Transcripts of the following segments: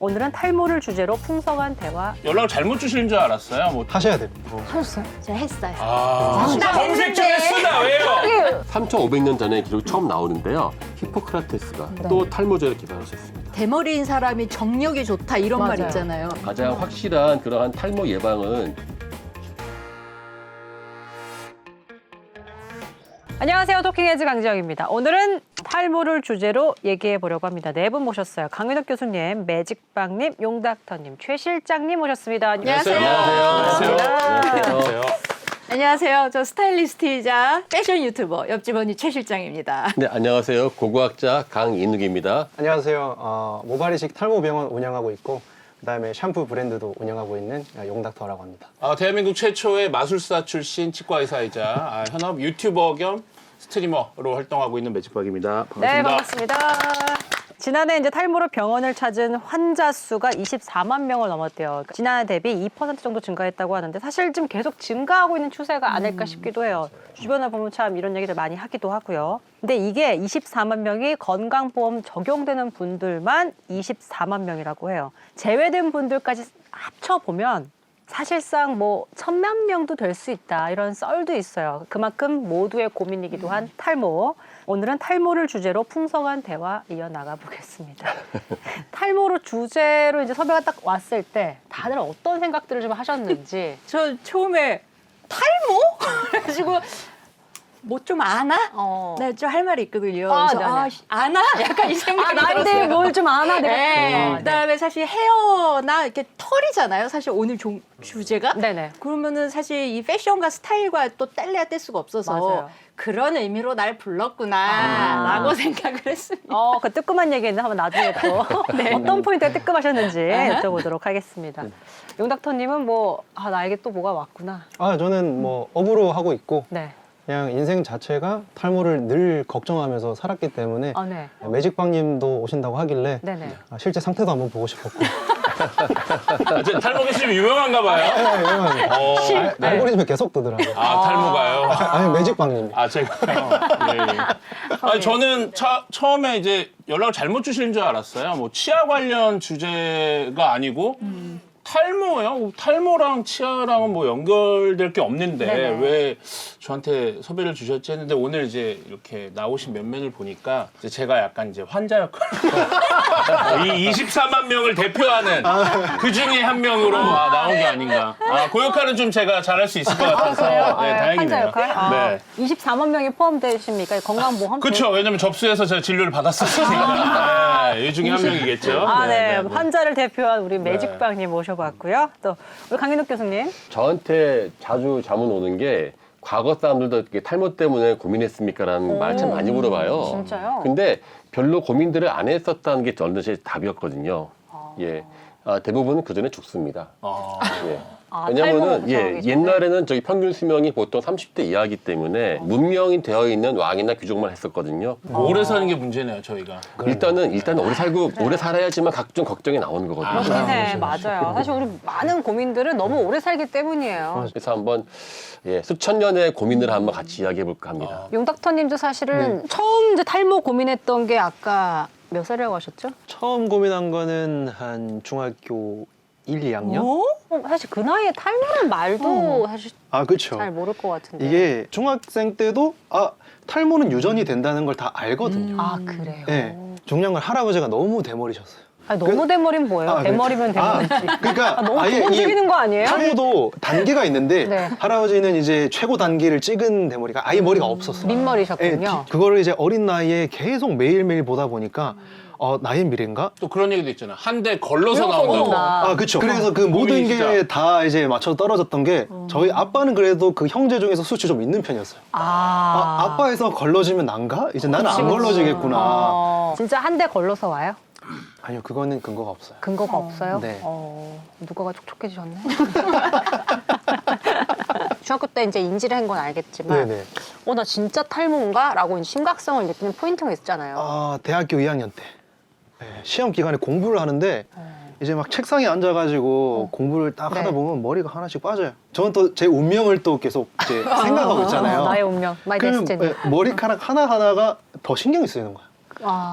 오늘은 탈모를 주제로 풍성한 대화. 연락을 잘못 주시는 줄 알았어요. 뭐. 하셔야 됩니다. 하셨어요? 제가 했어요. 검색 좀 했으나 왜요? 3,500년 전에 기록이 처음 나오는데요. 히포크라테스가 또 탈모제를 개발하셨습니다. 대머리인 사람이 정력이 좋다 이런 말 맞아요. 있잖아요. 가장 확실한 그러한 탈모 예방은 안녕하세요. 토킹헤즈 강지영입니다. 오늘은 탈모를 주제로 얘기해 보려고 합니다. 네 분 모셨어요. 강민욱 교수님, 매직박님, 용닥터님, 최 실장님 모셨습니다. 안녕하세요. 안녕하세요. 안녕하세요. 안녕하세요. 저 스타일리스트이자 패션 유튜버 옆집 언니 최 실장입니다. 네, 안녕하세요. 고고학자 강인욱입니다. 안녕하세요. 모발이식 탈모병원 운영하고 있고 그다음에 샴푸 브랜드도 운영하고 있는 용닥터라고 합니다. 대한민국 최초의 마술사 출신 치과의사이자 현업 유튜버 겸 스트리머로 활동하고 있는 매직박입니다. 반갑습니다. 네, 반갑습니다. 지난해 이제 탈모로 병원을 찾은 환자 수가 24만 명을 넘었대요. 그러니까 지난해 대비 2% 정도 증가했다고 하는데 사실 좀 계속 증가하고 있는 추세가 아닐까 싶기도 해요. 주변에 보면 참 이런 얘기를 많이 하기도 하고요. 근데 이게 24만 명이 건강보험 적용되는 분들만 24만 명이라고 해요. 제외된 분들까지 합쳐보면 사실상 뭐 1,000만 명도 될 수 있다 이런 썰도 있어요. 그만큼 모두의 고민이기도 한 탈모. 오늘은 탈모를 주제로 풍성한 대화 이어나가 보겠습니다. 탈모로 주제로 이제 섭외가 딱 왔을 때 다들 어떤 생각들을 좀 하셨는지. 저 처음에 탈모? 그래가지고 뭐 좀 아나? 네, 좀 할 말이 있거든요. 아, 그래서 네네. 아나? 약간 이 생각이 나인데 들었어요. 뭘 좀 아나? 내가. 네. 그다음에 사실 헤어나 이렇게 털이잖아요. 사실 오늘 주제가. 네네. 그러면은 사실 이 패션과 스타일과 또 뗄래야 뗄 수가 없어서 맞아요. 그런 의미로 날 불렀구나라고 생각을 했습니다. 그 뜨끔한 얘기는 한번 나중에 또 어떤 포인트가 뜨끔하셨는지 여쭤보도록 하겠습니다. 용닥터님은 뭐, 나에게 또 뭐가 왔구나. 저는 뭐 업으로 하고 있고 네. 그냥 인생 자체가 탈모를 늘 걱정하면서 살았기 때문에 네. 매직박님도 오신다고 하길래 네네. 실제 상태도 한번 보고 싶었고 탈모 교수님 유명한가 봐요. 알고리즘에 계속 뜨더라고요. 탈모가요? 아니 매직박님. 제가요? 네. 저는 처음에 이제 연락을 잘못 주시는 줄 알았어요. 뭐 치아 관련 주제가 아니고 탈모요? 탈모랑 치아랑은 뭐 연결될 게 없는데 네네. 왜 저한테 섭외를 주셨지 했는데 오늘 이제 이렇게 나오신 면면을 보니까 이제 제가 약간 이제 환자 역할 이 24만 명을 대표하는 그 중에 한 명으로 나온 게 아닌가. 그 역할은 좀 제가 잘할 수 있을 것 같아서 네, 다행이네요. 환자 역할? 네. 24만 명이 포함되십니까? 건강보험? 그렇죠. 왜냐면 접수해서 제가 진료를 받았었으니까. 이 중에 한 명이겠죠. 네. 환자를 대표한 우리 매직박님 모셔봤고요. 또 우리 강인욱 교수님. 저한테 자주 자문 오는 게 과거 사람들도 이렇게 탈모 때문에 고민했습니까라는 말 참 많이 물어봐요. 진짜요? 근데 별로 고민들을 안 했었다는 게 저는 제 답이었거든요. 예. 대부분은 그 전에 죽습니다. 예. 왜냐면은 탈모 걱정하기 전에? 옛날에는 저기 평균 수명이 보통 30대 이하이기 때문에 문명이 되어 있는 왕이나 귀족만 했었거든요. 오래 사는 게 문제네요, 저희가. 일단은 오래 살고 오래 살아야지만 각종 걱정이 나오는 거거든요. 네, 맞아요. 사실 우리 많은 고민들은 너무 오래 살기 때문이에요. 그래서 한번 수천 년의 고민을 한번 같이 이야기해 볼까 합니다. 용닥터님도 사실은 처음 이제 탈모 고민했던 게 아까 몇 살이라고 하셨죠? 처음 고민한 거는 한 중학교 1, 2학년? 사실 그 나이에 탈모는 말도 사실 그렇죠. 잘 모를 것 같은데. 이게 중학생 때도 탈모는 유전이 된다는 걸 다 알거든요. 그래요? 네. 중요한 건 할아버지가 너무 대머리셨어요. 너무 대머리는 뭐예요? 네. 대머리면 대머리지. 그러니까 너무 아예 두번 이 죽이는 거 아니에요? 탈모도 단계가 있는데 네. 할아버지는 이제 최고 단계를 찍은 대머리가 아예 머리가 없었어요. 민머리셨군요. 그거를 이제 어린 나이에 계속 매일매일 보다 보니까 나의 미래인가? 또 그런 얘기도 있잖아요. 한 대 걸러서 나온다고. 그렇죠. 그래서 그 모든 게 다 이제 맞춰 떨어졌던 게 저희 아빠는 그래도 그 형제 중에서 수치 좀 있는 편이었어요. 아빠에서 걸러지면 난가? 이제 나는 안 걸러지겠구나. 진짜 한 대 걸러서 와요? 아니요, 그거는 근거가 없어요. 근거가 없어요? 네. 누가가 촉촉해지셨네. 중학교 때 이제 인지를 한 건 알겠지만, 네네. 나 진짜 탈모인가? 라고 심각성을 느끼는 포인트가 있잖아요. 대학교 2학년 때 시험 기간에 공부를 하는데 이제 막 책상에 앉아가지고 공부를 딱 하다 보면 머리가 하나씩 빠져요. 저는 또 제 운명을 또 계속 이제 생각하고 있잖아요. 나의 운명, 마이 그럼 데스티니. 머리카락 하나하나가 더 신경이 쓰이는 거야.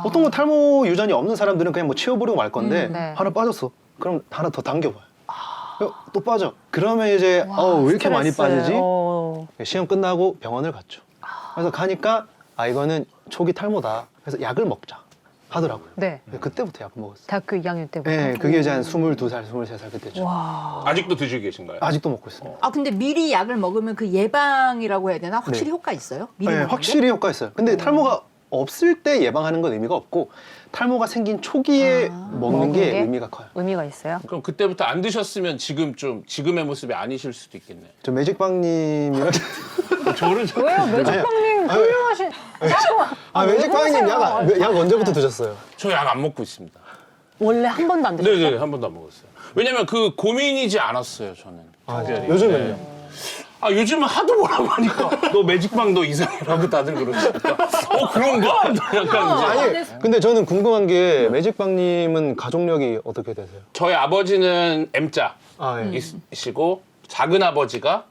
보통 뭐 탈모 유전이 없는 사람들은 그냥 뭐 치워버리고 말 건데 네. 하나 빠졌어. 그럼 하나 더 당겨봐요. 또 빠져. 그러면 이제 왜 이렇게 많이 빠지지? 시험 끝나고 병원을 갔죠. 그래서 가니까 이거는 초기 탈모다. 그래서 약을 먹자 하더라고요. 네. 그때부터 약 먹었어요. 대학교 2학년 때부터. 네, 그게 이제 한 22살, 23살 그때죠. 아직도 드시고 계신가요? 아직도 먹고 있습니다. 아 근데 미리 약을 먹으면 그 예방이라고 해야 되나? 확실히 효과 있어요? 미리 네, 먹는 게? 확실히 효과 있어요. 근데 탈모가 없을 때 예방하는 건 의미가 없고 탈모가 생긴 초기에 먹는 게 게? 의미가 커요. 의미가 있어요? 그럼 그때부터 안 드셨으면 지금의 모습이 아니실 수도 있겠네. 저 매직빵님이랑 저를 왜요? 매직빵님 훌륭하신. 매직빵님 약 언제부터 드셨어요? 저 약 안 먹고 있습니다. 원래 한 번도 안 드셨어요? 네네 한 번도 안 먹었어요. 왜냐면 그 고민이지 않았어요 저는. 특별히. 요즘은요? 네. 요즘은 하도 뭐라고 하니까 너 매직빵 너 이상이라고 다들 그러시니까 그런가? 약간 이제 아니, 근데 저는 궁금한 게 매직빵님은 가족력이 어떻게 되세요? 저희 아버지는 M자 예. 이시고 작은 아버지가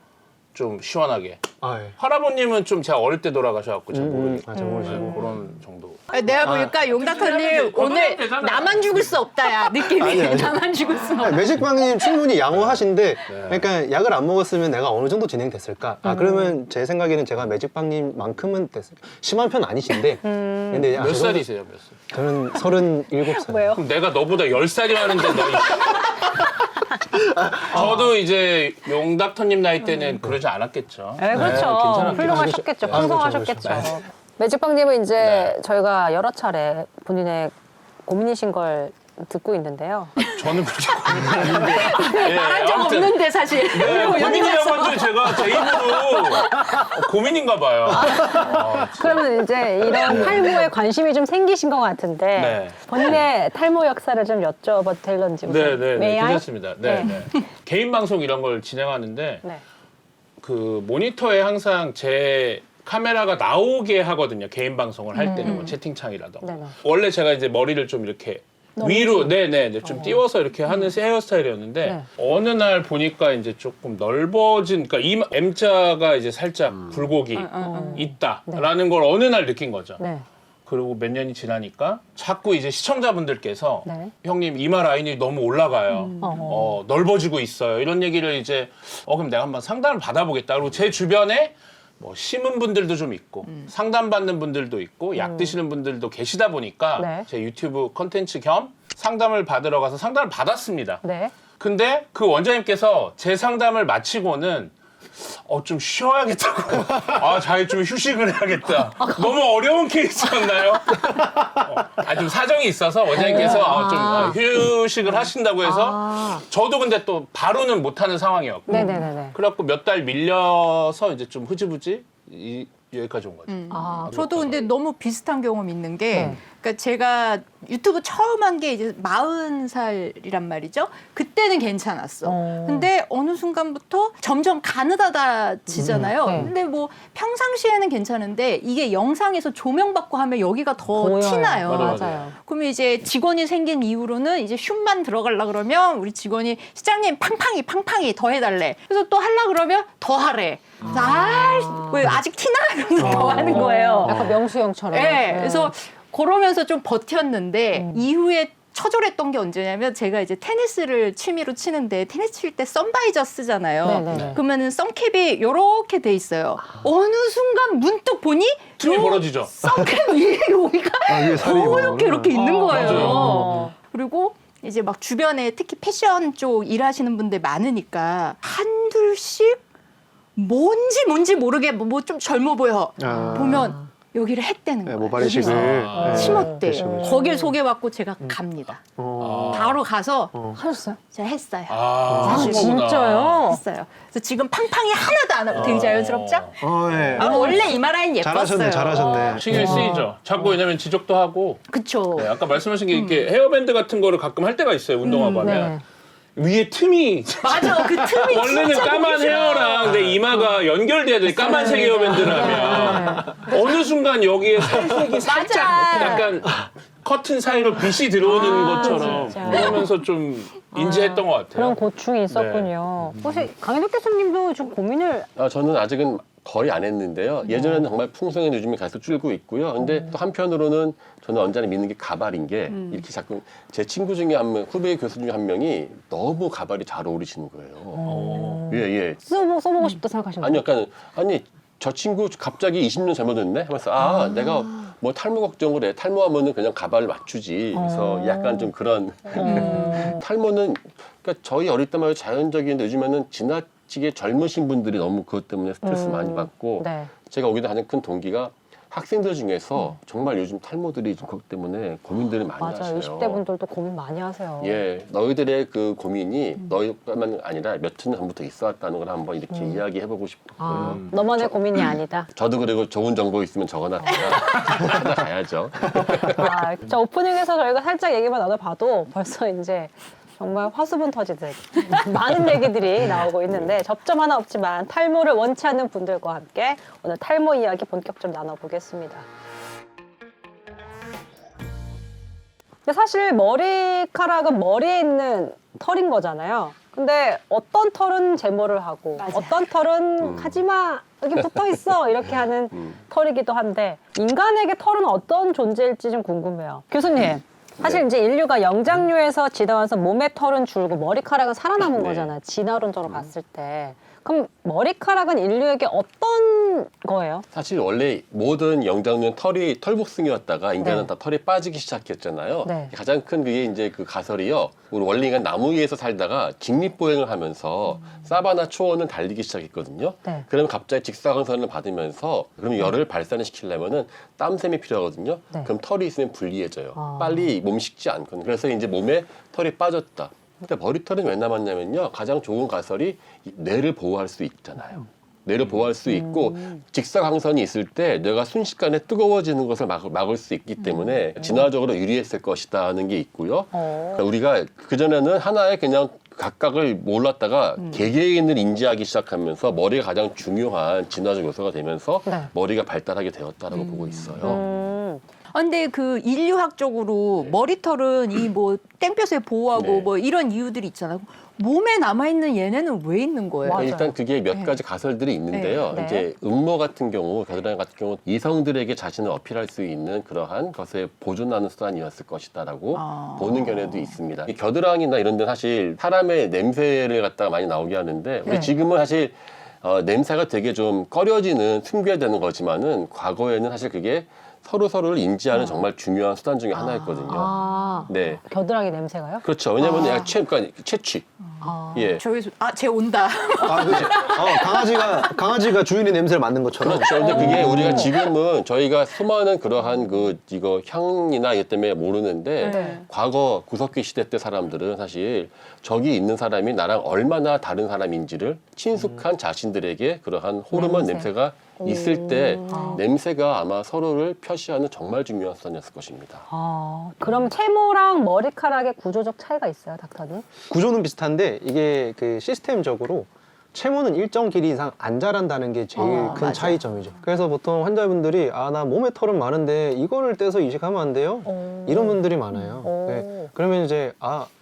좀 시원하게. 예. 할아버님은 좀 제가 어릴 때 돌아가셔갖고 잘 모르겠어요. 정말 그런 정도. 내가 보니까 용닥터님 오늘 되잖아요. 나만 죽을 수 없다 야 느낌이 아니. 나만 죽을 수 없다. 매직빵님 충분히 양호하신데 그러니까 약을 안 먹었으면 내가 어느 정도 진행됐을까? 그러면 제 생각에는 제가 매직빵님만큼은 됐어요. 심한 편 아니신데 근데 몇 살이세요, 몇 살? 저는 37살. 왜요? 그럼 내가 너보다 10살이 많은데 너. 저도 이제 용닥터님 나이 때는 그러지 않았겠죠. 네, 그렇죠. 괜찮았겠죠. 훌륭하셨겠죠. 아, 풍성하셨겠죠. 그렇죠, 매직빵님은 이제 저희가 여러 차례 본인의 고민이신 걸 듣고 있는데요. 저는 그렇게 고민이 아닌데. 말한 적 없는데 사실. 네, 고민이라고 한 줄 제가 제 입으로 고민인가 봐요. 그러면 이제 이런 탈모에 관심이 좀 생기신 것 같은데 네. 본인의 탈모 역사를 좀 여쭤봐도 될런지. 네, May I? 괜찮습니다. 네, 네. 개인 방송 이런 걸 진행하는데 네. 그 모니터에 항상 제 카메라가 나오게 하거든요. 개인 방송을 할 때는 뭐 채팅창이라던가. 네네. 원래 제가 이제 머리를 좀 이렇게 위로 좀 띄워서 이렇게 하는 헤어스타일이었는데 네. 어느 날 보니까 이제 조금 넓어진 그러니까 M자가 이제 살짝 굴곡이 있다라는 걸 어느 날 느낀 거죠. 네. 그리고 몇 년이 지나니까 자꾸 이제 시청자분들께서 네. 형님 이마 라인이 너무 올라가요. 넓어지고 있어요. 이런 얘기를 이제 그럼 내가 한번 상담을 받아보겠다. 그리고 제 주변에 뭐 심은 분들도 좀 있고 상담받는 분들도 있고 약 드시는 분들도 계시다 보니까 네. 제 유튜브 컨텐츠 겸 상담을 받으러 가서 상담을 받았습니다. 네. 근데 그 원장님께서 제 상담을 마치고는 좀 쉬어야겠다고. 자기 좀 휴식을 해야겠다. 너무 어려운 케이스였나요? 좀 사정이 있어서 원장님께서 좀 휴식을 하신다고 해서 저도 근데 또 바로는 못하는 상황이었고. 네네네. 그래갖고 몇 달 밀려서 이제 좀 흐지부지 여기까지 온 거죠. 저도 근데 너무 비슷한 경험 있는 게 네. 그러니까 제가 유튜브 처음 한 게 이제 40살이란 말이죠. 그때는 괜찮았어. 근데 어느 순간부터 점점 가느다지잖아요. 네. 근데 뭐 평상시에는 괜찮은데 이게 영상에서 조명받고 하면 여기가 더 보여요. 티나요. 맞아요. 그러면 이제 직원이 생긴 이후로는 이제 슛만 들어가려 그러면 우리 직원이 시장님 팡팡이 더 해달래. 그래서 또 하려 그러면 더 하래. 왜 아직 티나? 이러면서 더 하는 거예요. 약간 명수형처럼. 네, 그래서 그러면서 좀 버텼는데 이후에 처절했던 게 언제냐면 제가 이제 테니스를 취미로 치는데 테니스 칠 때 선바이저 쓰잖아요. 네네네. 그러면은 선캡이 이렇게 돼 있어요. 어느 순간 문득 보니 틈이 요 벌어지죠. 선캡 위에 여기가 위에 살이 허옇게 이렇게 있는 거예요. 맞아요. 그리고 이제 막 주변에 특히 패션 쪽 일하시는 분들 많으니까 한둘씩 뭔지 모르게 뭐 좀 젊어 보여 보면 여기를 했대는 거예요. 모발이식을 여기서 심었대. 그렇죠. 거길 소개받고 제가 갑니다. 바로 가서 하셨어요? 제가 했어요. 하신 거구나. 진짜요? 했어요. 그래서 지금 팡팡이 하나도 안 하고 되게 자연스럽죠? 네. 원래 이마라인 예뻤어요. 잘하셨네. 신경이 쓰이죠. 자꾸 왜냐면 지적도 하고 그쵸. 네, 아까 말씀하신 게 이렇게 헤어밴드 같은 거를 가끔 할 때가 있어요. 운동하고 하면. 위에 틈이 맞아. 그 틈이 원래는 진짜 까만 보기 싫어. 헤어랑 내 이마가 연결돼야 돼. 까만색 헤어밴드라면 어느 순간 여기에 살색이 살짝 맞아. 약간 커튼 사이로 빛이 들어오는 것처럼 진짜. 그러면서 좀 인지했던 것 같아요. 그런 고충이 있었군요. 혹시 강현욱 교수님도 좀 고민을 저는 아직은 거의 안 했는데요. 예전에는 정말 풍성한 요즘에 계속 줄고 있고요. 근데 또 한편으로는 저는 언제나 믿는 게 가발인 게 이렇게 자꾸 제 친구 중에 한 명, 후배 교수 중에 한 명이 너무 가발이 잘 어울리시는 거예요. 예, 예. 써보고 싶다 생각하시는 아니, 거예요? 약간, 아니, 저 친구 갑자기 20년 잘못했네? 하면서, 내가 뭐 탈모 걱정을 해. 탈모하면은 그냥 가발을 맞추지. 그래서 약간 좀 그런. 탈모는, 그러니까 저희 어릴 때만 해도 자연적인데 요즘에는 지나치게 젊으신 분들이 너무 그것 때문에 스트레스 많이 받고. 네. 제가 오기도 가장 큰 동기가 학생들 중에서 정말 요즘 탈모들이 좀 그것 때문에 고민들을 많이 맞아요. 하셔요. 20대 분들도 고민 많이 하세요. 예, 너희들의 그 고민이 너희뿐만 아니라 몇 년 전부터 있어왔다는 걸 한번 이렇게 이야기해보고 싶고요. 아, 너만의 고민이 아니다. 저도 그리고 좋은 정보 있으면 적어놨다가 찾아가야죠. 아, 저 오프닝에서 저희가 살짝 얘기만 나눠봐도 벌써 이제 정말 화수분 터지듯 많은 얘기들이 나오고 있는데 접점 하나 없지만 탈모를 원치 않는 분들과 함께 오늘 탈모 이야기 본격적으로 나눠보겠습니다. 근데 사실 머리카락은 머리에 있는 털인 거잖아요. 근데 어떤 털은 제모를 하고 어떤 털은 하지마 여기 붙어 있어 이렇게 하는 털이기도 한데 인간에게 털은 어떤 존재일지 좀 궁금해요. 교수님. 사실 이제 인류가 영장류에서 지나와서 몸의 털은 줄고 머리카락은 살아남은 네. 거잖아요. 진화론적으로 봤을 때. 그럼 머리카락은 인류에게 어떤 거예요? 사실 원래 모든 영장류는 털이 털복숭이였다가 인간은 네. 다 털이 빠지기 시작했잖아요. 네. 가장 큰 그게 이제 그 가설이요. 우리 원래 인간 나무 위에서 살다가 직립보행을 하면서 사바나 초원을 달리기 시작했거든요. 네. 그러면 갑자기 직사광선을 받으면서 그럼 열을 발산을 시키려면은 땀샘이 필요하거든요. 네. 그럼 털이 있으면 불리해져요. 아. 빨리 몸 식지 않거든요. 그래서 이제 몸에 털이 빠졌다. 근데 머리털은 왜 남았냐면요. 가장 좋은 가설이 뇌를 보호할 수 있잖아요. 뇌를 보호할 수 있고 직사광선이 있을 때 뇌가 순식간에 뜨거워지는 것을 막을 수 있기 때문에 진화적으로 유리했을 것이다는 게 있고요. 그러니까 우리가 그전에는 하나의 그냥 각각을 몰랐다가 개개인을 인지하기 시작하면서 머리가 가장 중요한 진화적 요소가 되면서 네. 머리가 발달하게 되었다라고 보고 있어요. 근데 그 인류학적으로 머리털은 이 뭐 땡볕에 보호하고 네. 뭐 이런 이유들이 있잖아요. 몸에 남아있는 얘네는 왜 있는 거예요? 맞아요. 일단 그게 몇 가지 가설들이 있는데요. 네. 이제 음모 같은 경우, 겨드랑이 같은 경우 이성들에게 자신을 어필할 수 있는 그러한 것에 보존하는 수단이었을 것이다라고 보는 견해도 있습니다. 이 겨드랑이나 이런 데 사실 사람의 냄새를 갖다가 많이 나오게 하는데 우리 네. 지금은 사실 냄새가 되게 좀 꺼려지는 숨겨야 되는 거지만은 과거에는 사실 그게 서로를 인지하는 정말 중요한 수단 중에 하나였거든요. 아, 네. 겨드랑이 냄새가요? 그렇죠. 왜냐면 약간 그러니까 채취. 예. 저기서 쟤 온다. 아, 그치. 강아지가 주인의 냄새를 맡는 것처럼. 그렇죠. 근데 그게 우리가 지금은 저희가 수많은 그러한 이거 향이나 이것 때문에 모르는데 네. 과거 구석기 시대 때 사람들은 사실 저기 있는 사람이 나랑 얼마나 다른 사람인지를 친숙한 자신들에게 그러한 호르몬 냄새가 있을 때 냄새가 아마 서로를 표시하는 정말 중요한 수단이었을 것입니다. 아, 그럼 채모랑 머리카락의 구조적 차이가 있어요, 닥터님? 구조는 비슷한데 이게 그 시스템적으로 채모는 일정 길이 이상 안 자란다는 게 제일 큰 맞아. 차이점이죠. 그래서 보통 환자분들이 나 몸에 털은 많은데 이거를 떼서 이식하면 안 돼요? 이런 분들이 많아요. 네. 그러면 이제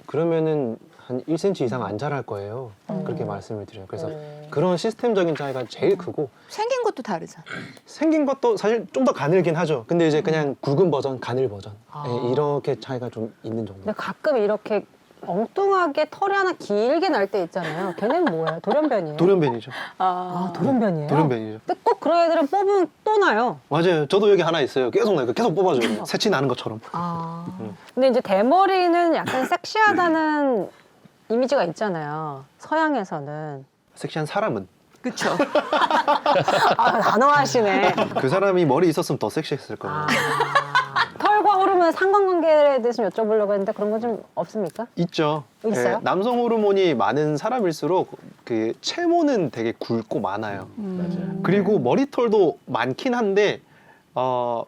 그러면은 한 1cm 이상 안 자랄 거예요. 그렇게 말씀을 드려요. 그래서 그런 시스템적인 차이가 제일 크고 생긴 것도 다르잖아. 생긴 것도 사실 좀 더 가늘긴 하죠. 근데 이제 그냥 굵은 버전, 가늘 버전 네, 이렇게 차이가 좀 있는 정도. 근데 가끔 이렇게 엉뚱하게 털이 하나 길게 날 때 있잖아요. 걔는 뭐예요? 돌연변이에요? 돌연변이죠. 아, 돌연변이에요? 돌연변이죠. 근데 꼭 그런 애들은 뽑으면 또 나요. 맞아요. 저도 여기 하나 있어요. 계속 나요. 계속 뽑아줘요. 새치 나는 것처럼. 아. 근데 이제 대머리는 약간 섹시하다는 이미지가 있잖아요. 서양에서는. 섹시한 사람은 그쵸. 아, 단호하시네. 그 사람이 머리 있었으면 더 섹시했을 거예요. 털과 호르몬의 상관관계에 대해서 좀 여쭤보려고 했는데 그런 건 좀 없습니까? 있죠. 있어요? 남성 호르몬이 많은 사람일수록 그 채모는 되게 굵고 많아요. 맞아요. 그리고 머리털도 많긴 한데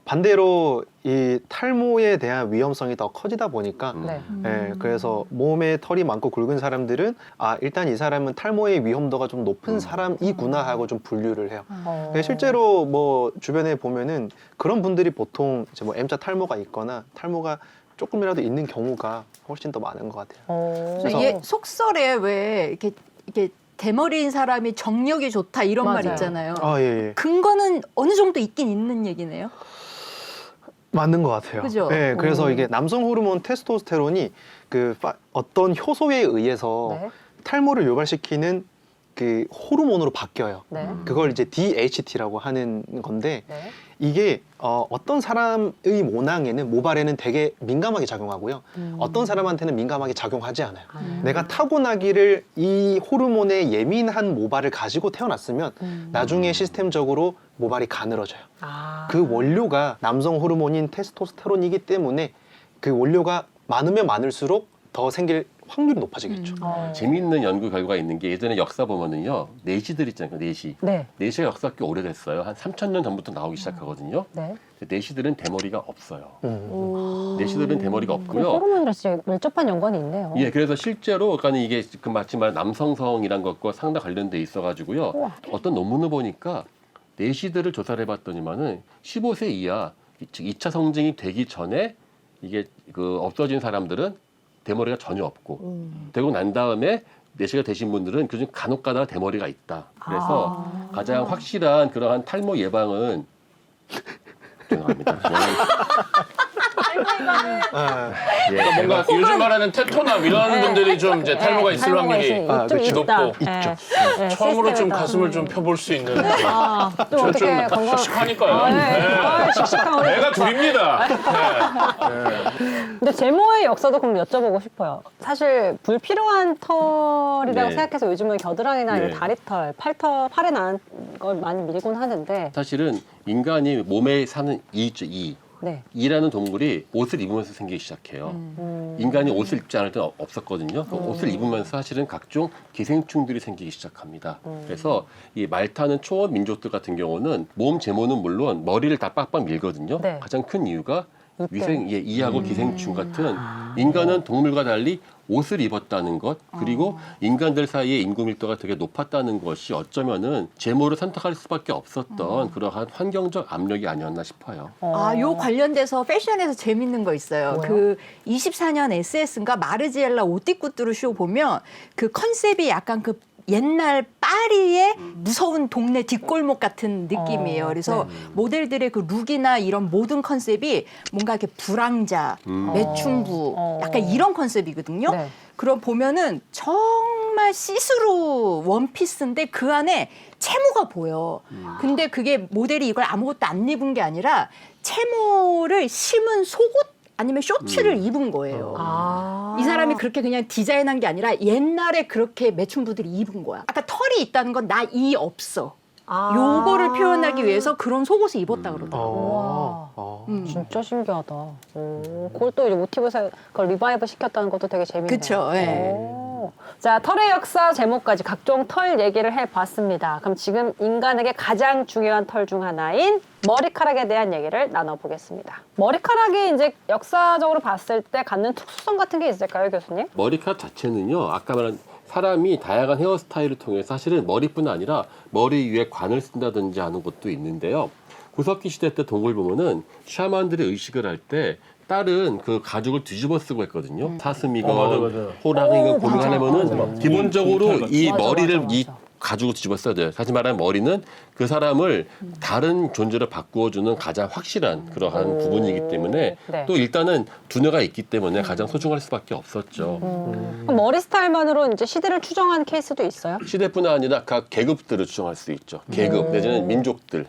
반대로 이 탈모에 대한 위험성이 더 커지다 보니까 네. 그래서 몸에 털이 많고 굵은 사람들은 일단 이 사람은 탈모의 위험도가 좀 높은 사람이구나 하고 좀 분류를 해요. 실제로 뭐 주변에 보면은 그런 분들이 보통 이제 뭐 M자 탈모가 있거나 탈모가 조금이라도 있는 경우가 훨씬 더 많은 것 같아요. 그래서 얘 속설에 왜 이렇게 대머리인 사람이 정력이 좋다 이런 말 맞아요. 있잖아요. 아, 예, 예. 근거는 어느 정도 있긴 있는 얘기네요. 맞는 것 같아요. 그죠? 네, 그래서 이게 남성 호르몬 테스토스테론이 어떤 효소에 의해서 네. 탈모를 유발시키는 그 호르몬으로 바뀌어요. 네. 그걸 이제 DHT라고 하는 건데 네. 이게 어떤 사람의 모낭에는 모발에는 되게 민감하게 작용하고요. 어떤 사람한테는 민감하게 작용하지 않아요. 내가 타고나기를 이 호르몬에 예민한 모발을 가지고 태어났으면 나중에 시스템적으로 모발이 가늘어져요. 아. 그 원료가 남성 호르몬인 테스토스테론이기 때문에 그 원료가 많으면 많을수록 더 생길 확률이 높아지겠죠. 재미있는 연구 결과가 있는 게 예전에 역사 보면은요 내시들 있잖아요. 내시. 네. 내시가 역사가 꽤 오래됐어요. 한 3,000년 전부터 나오기 시작하거든요. 네. 내시들은 대머리가 없어요. 내시들은 대머리가 그 없고요. 호르몬이랑 진짜 밀접한 연관이 있네요. 예, 그래서 실제로 그러니까 이게 그 마치 말 남성성이란 것과 상당 관련돼 있어가지고요. 우와. 어떤 논문을 보니까 내시들을 조사를 해봤더니만은 15세 이하, 즉 2차 성징이 되기 전에 이게 그 없어진 사람들은 대머리가 전혀 없고 되고 난 다음에 내시가 되신 분들은 그중 간혹 가다가 대머리가 있다. 그래서 가장 확실한 그러한 탈모 예방은 죄송합니다. 아, 예, 뭔가 요즘 말하는 테토남 이런 분들이 좀 이제 탈모가 있을 확률이 좀 그렇죠. 있다. 높고. 네. 네, 처음으로 좀 시스템에다. 가슴을 좀 펴볼 수 있는 아, 좀 저 어떻게 좀 건강 씩씩하니까요. 네. 아, 씩씩한 우리. 애가 둘입니다. 근데 제모의 역사도 그럼 여쭤보고 싶어요. 사실 불필요한 털이라고 네. 생각해서 요즘은 겨드랑이나 네. 다리털, 팔에 나는 걸 많이 밀곤 하는데 사실은 인간이 몸에 사는 이죠, 이. 네. 이라는 동물이 옷을 입으면서 생기기 시작해요. 인간이 옷을 입지 않을 때는 없었거든요. 그 옷을 입으면서 사실은 각종 기생충들이 생기기 시작합니다. 그래서 이 말타는 초원 민족들 같은 경우는 몸 제모는 물론 머리를 다 빡빡 밀거든요. 네. 가장 큰 이유가 이때. 이하고 기생충 같은 인간은 동물과 달리 옷을 입었다는 것 그리고 인간들 사이의 인구 밀도가 되게 높았다는 것이 어쩌면은 제모를 선택할 수밖에 없었던 그러한 환경적 압력이 아니었나 싶어요. 요 관련돼서 패션에서 재밌는 거 있어요. 뭐요? 그 24년 SS인가 마르지엘라 오띠꾸뚜루 쇼 보면 그 컨셉이 약간 그 옛날 파리의 무서운 동네 뒷골목 같은 느낌이에요. 그래서 모델들의 그 룩이나 이런 모든 컨셉이 뭔가 이렇게 불황자, 매춘부, 약간 이런 컨셉이거든요. 네. 그럼 보면은 정말 시스루 원피스인데 그 안에 채모가 보여. 근데 그게 모델이 이걸 아무것도 안 입은 게 아니라 채모를 심은 속옷 아니면 쇼츠를 입은 거예요. 이 사람이 그렇게 그냥 디자인한 게 아니라 옛날에 그렇게 매춘부들이 입은 거야. 아까 털이 있다는 건 나 이 없어. 요거를 표현하기 위해서 그런 속옷을 입었다 그러더라고요. 진짜 신기하다. 그걸 또 이제 모티브에서 그걸 리바이브 시켰다는 것도 되게 재밌네요. 그쵸, 예. 오. 자, 털의 역사 제목까지 각종 털 얘기를 해봤습니다. 그럼 지금 인간에게 가장 중요한 털 중 하나인 머리카락에 대한 얘기를 나눠보겠습니다. 머리카락이 이제 역사적으로 봤을 때 갖는 특수성 같은 게 있을까요, 교수님? 머리카락 자체는요, 아까 말한 사람이 다양한 헤어스타일을 통해 사실은 머리뿐 아니라 머리 위에 관을 쓴다든지 하는 것도 있는데요. 구석기 시대 때 동굴 보면은 샤먼들이 의식을 할 때 딸은 그 가죽을 뒤집어 쓰고 했거든요. 사슴이건 맞아. 호랑이건 고르하려면은 기본적으로 이 맞아, 머리를 맞아, 이 맞아. 가죽을 뒤집어 써야 돼요. 다시 말하면 머리는 그 사람을 다른 존재로 바꾸어주는 가장 확실한 그러한 부분이기 때문에 네. 또 일단은 두뇌가 있기 때문에 가장 소중할 수밖에 없었죠. 그럼 머리 스타일만으로 이제 시대를 추정한 케이스도 있어요? 시대뿐 아니라 각 계급들을 추정할 수 있죠. 계급 내지는 민족들.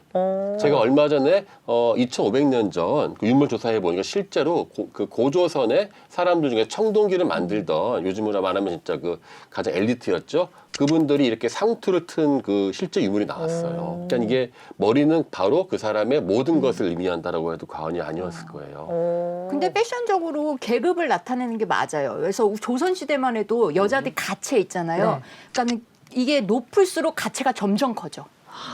제가 얼마 전에 2,500년 전 그 유물 조사해 보니까 실제로 그 고조선의 사람들 중에 청동기를 만들던 요즘으로 말하면 진짜 그 가장 엘리트였죠. 그분들이 이렇게 상투를 튼 그 실제 유물이 나왔어요. 그러니까 이게 머리는 바로 그 사람의 모든 것을 의미한다라고 해도 과언이 아니었을 거예요. 근데 패션적으로 계급을 나타내는 게 맞아요. 그래서 조선시대만 해도 여자들이 가채 있잖아요. 네. 그러니까 이게 높을수록 가채가 점점 커져.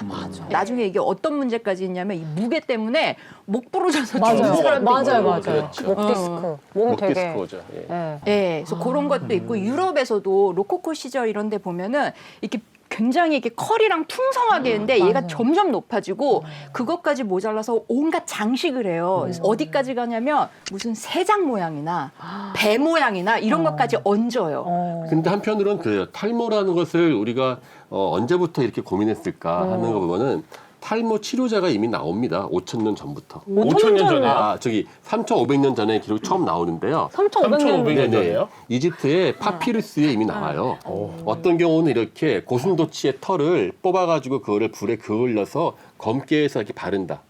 맞아. 나중에 이게 어떤 문제까지 있냐면 이 무게 때문에 목 부러져서 죽는 사람도 있고. 그렇죠. 목 디스크. 몸이 목 되게. 디스크죠. 예. 네. 네, 그래서 그런 것도 있고 유럽에서도 로코코 시절 이런 데 보면은 이렇게 굉장히 이렇게 컬이랑 풍성하게 했는데 얘가 맞아요. 점점 높아지고 그것까지 모자라서 온갖 장식을 해요. 그래서 어디까지 가냐면 무슨 새장 모양이나 배 모양이나 이런 것까지 얹어요. 근데 한편으로는 그래요. 탈모라는 것을 우리가 언제부터 이렇게 고민했을까 하는 거 보면은 탈모 치료제가 이미 나옵니다. 5,000년 전부터. 5,000년 전에. 아, 저기 3,500년 전에 기록이 처음 나오는데요. 3,500년 3,500년 전이에요? 이집트의 파피루스에 이미 나와요. 어떤 경우는 이렇게 고슴도치의 털을 뽑아가지고 그거를 불에 그을려서 검게 해서 이렇게 바른다.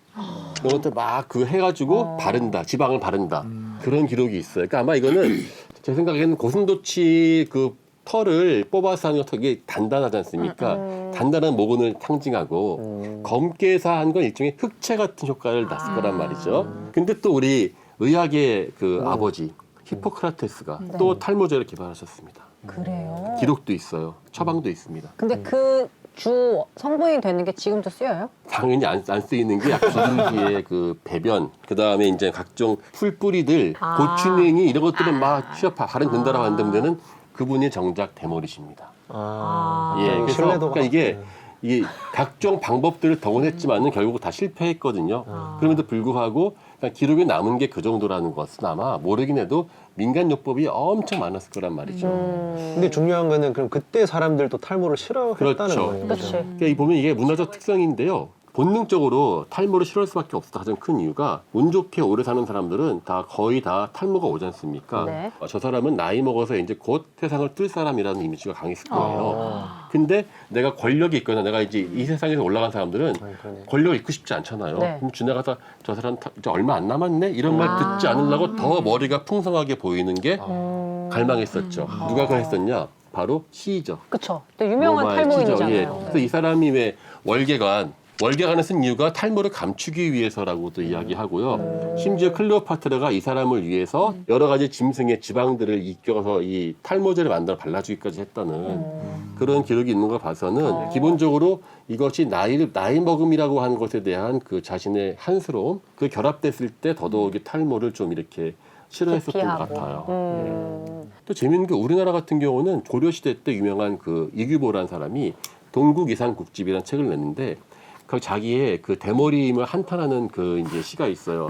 그런 것들 막 그 해가지고 바른다. 지방을 바른다. 그런 기록이 있어요. 그러니까 아마 이거는 제 생각에는 고슴도치 그 털을 뽑아서 하는 게 되게 단단하지 않습니까? 단단한 모근을 상징하고 검게 해서 한 건 일종의 흑채 같은 효과를 났을 거란 말이죠. 근데 또 우리 의학의 그 아버지 히포크라테스가 또 탈모제를 개발하셨습니다. 그래요. 기록도 있어요. 처방도 있습니다. 근데 그 주 성분이 되는 게 지금도 쓰여요? 당연히 안 쓰이는 게 비둘기의 그 배변, 그 다음에 이제 각종 풀뿌리들, 고추냉이 이런 것들은 막 취업 발행 된다라고 하는데 문제는 그분이 정작 대머리십니다. 예, 그래서 신뢰도가 그러니까 이게 각종 방법들을 동원했지만은 결국 다 실패했거든요. 그럼에도 불구하고 그냥 기록에 남은 게 그 정도라는 것은 아마 모르긴 해도 민간요법이 엄청 많았을 거란 말이죠. 근데 중요한 거는 그럼 그때 사람들도 탈모를 싫어했다는 그렇죠. 거예요. 그렇지. 그러니까 이 보면 이게 문화적 특성인데요. 본능적으로 탈모를 싫어할 수밖에 없었던 가장 큰 이유가 운 좋게 오래 사는 사람들은 거의 다 탈모가 오지 않습니까? 네. 저 사람은 나이 먹어서 이제 곧 세상을 뜰 사람이라는 이미지가 강했을 거예요. 근데 내가 권력이 있거나 내가 이제 이 세상에서 올라간 사람들은 그러네. 권력을 잃고 싶지 않잖아요. 네. 그럼 지나가다 저 사람 이제 얼마 안 남았네 이런 말 듣지 않으려고 더 머리가 풍성하게 보이는 게 갈망했었죠. 누가 그걸 했었냐? 바로 시죠. 그쵸. 또 유명한 노말 탈모인이잖아요. 시죠. 예. 그래서 이 사람이 왜 월계관을 쓴 이유가 탈모를 감추기 위해서라고도 이야기하고요. 심지어 클레오파트라가 이 사람을 위해서 여러 가지 짐승의 지방들을 이겨서 이 탈모제를 만들어 발라주기까지 했다는 그런 기록이 있는 걸 봐서는 기본적으로 이것이 나이 먹음이라고 하는 것에 대한 그 자신의 한스러움, 그 결합됐을 때 더더욱이 탈모를 좀 이렇게 싫어했었던 것 기피하고. 같아요. 또 재밌는 게 우리나라 같은 경우는 고려시대 때 유명한 그 이규보라는 사람이 동국이상국집이라는 책을 냈는데 그 자기의 그 대머리임을 한탄하는 그 이제 시가 있어요.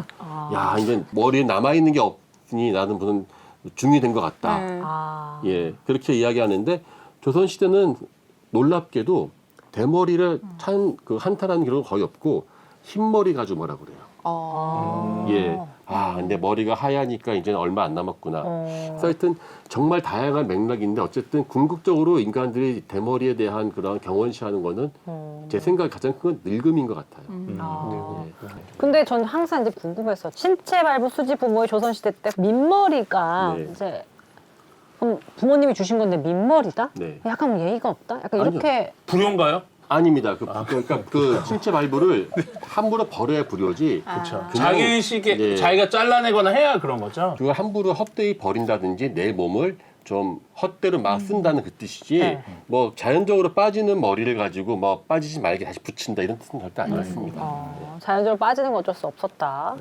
야, 이제 머리에 남아있는 게 없으니 나는 무슨 중이 된 것 같다. 아. 예, 그렇게 이야기하는데 조선시대는 놀랍게도 대머리를 그 한탄하는 기록은 거의 없고 흰머리 가지고 뭐라 그래요. 예. 근데 머리가 하얘니까 이제는 얼마 안 남았구나. 그래서 하여튼 정말 다양한 맥락인데 어쨌든 궁극적으로 인간들이 대머리에 대한 그런 경원시하는 거는 제 생각에 가장 큰 건 늙음인 것 같아요. 예. 근데 전 항상 이제 궁금했어. 신체 발부 수지 부모의 조선시대 때 민머리가 네. 이제 그럼 부모님이 주신 건데 민머리다? 네. 약간 뭐 예의가 없다? 약간 아니요. 이렇게 불효인가요? 아닙니다. 그러니까 그 신체 발부를 함부로 버려야 불효지. 그렇죠. 그냥, 자기 시기에 예. 자기가 잘라내거나 해야 그런 거죠. 그걸 함부로 헛되이 버린다든지 내 몸을 좀 헛되로 막 쓴다는 그 뜻이지 네. 뭐 자연적으로 빠지는 머리를 가지고 뭐 빠지지 말게 다시 붙인다 이런 뜻은 절대 아니었습니다. 자연적으로 빠지는 건 어쩔 수 없었다.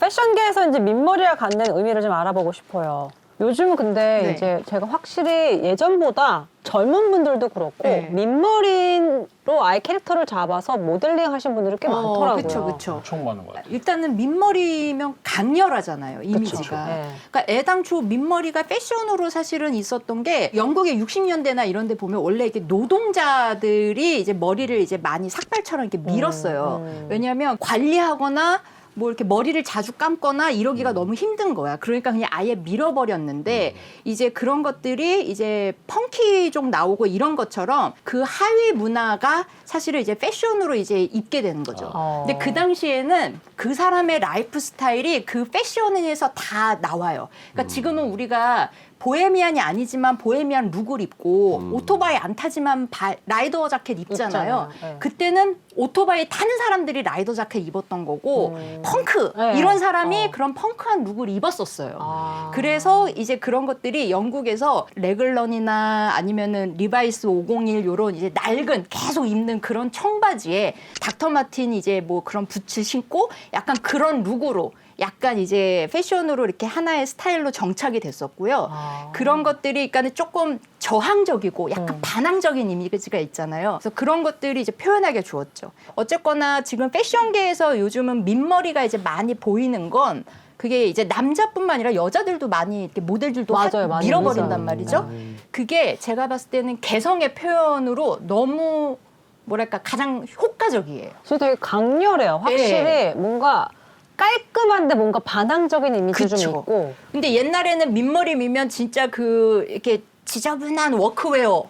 패션계에서 이제 민머리와 갖는 의미를 좀 알아보고 싶어요. 요즘은 근데 네. 이제 제가 확실히 예전보다 젊은 분들도 그렇고 네. 민머리로 아예 캐릭터를 잡아서 모델링 하신 분들이 꽤 많더라고요. 그렇죠, 그렇죠. 엄청 많은 것 같아요. 일단은 민머리면 강렬하잖아요, 이미지가. 네. 그러니까 애당초 민머리가 패션으로 사실은 있었던 게 영국의 60년대나 이런 데 보면 원래 이렇게 노동자들이 이제 머리를 이제 많이 삭발처럼 이렇게 밀었어요. 왜냐하면 관리하거나 뭐 이렇게 머리를 자주 감거나 이러기가 너무 힘든 거야. 그러니까 그냥 아예 밀어버렸는데 이제 그런 것들이 이제 펑키족 나오고 이런 것처럼 그 하위 문화가 사실은 이제 패션으로 이제 입게 되는 거죠. 근데 그 당시에는 그 사람의 라이프 스타일이 그 패션에서 다 나와요. 그러니까 지금은 우리가 보헤미안이 아니지만 보헤미안 룩을 입고 오토바이 안 타지만 라이더 자켓 입잖아요. 네. 그때는 오토바이 타는 사람들이 라이더 자켓 입었던 거고 펑크 네. 이런 사람이 그런 펑크한 룩을 입었었어요. 그래서 이제 그런 것들이 영국에서 레글런이나 아니면은 리바이스 501 요런 이제 낡은 계속 입는 그런 청바지에 닥터 마틴 이제 뭐 그런 부츠 신고 약간 그런 룩으로 약간 이제 패션으로 이렇게 하나의 스타일로 정착이 됐었고요. 그런 것들이 그러니까 조금 저항적이고 약간 반항적인 이미지가 있잖아요. 그래서 그런 것들이 이제 표현하게 주었죠. 어쨌거나 지금 패션계에서 요즘은 민머리가 이제 많이 보이는 건 그게 이제 남자뿐만 아니라 여자들도 많이 이렇게 모델들도 맞아요, 많이 밀어버린단 밀어요. 말이죠. 그게 제가 봤을 때는 개성의 표현으로 너무 뭐랄까 가장 효과적이에요. 진짜 되게 강렬해요. 확실히 네. 뭔가 깔끔한데 뭔가 반항적인 이미지 좀 그쵸. 있고. 근데 옛날에는 민머리 밀면 진짜 그 이렇게 지저분한 워크웨어로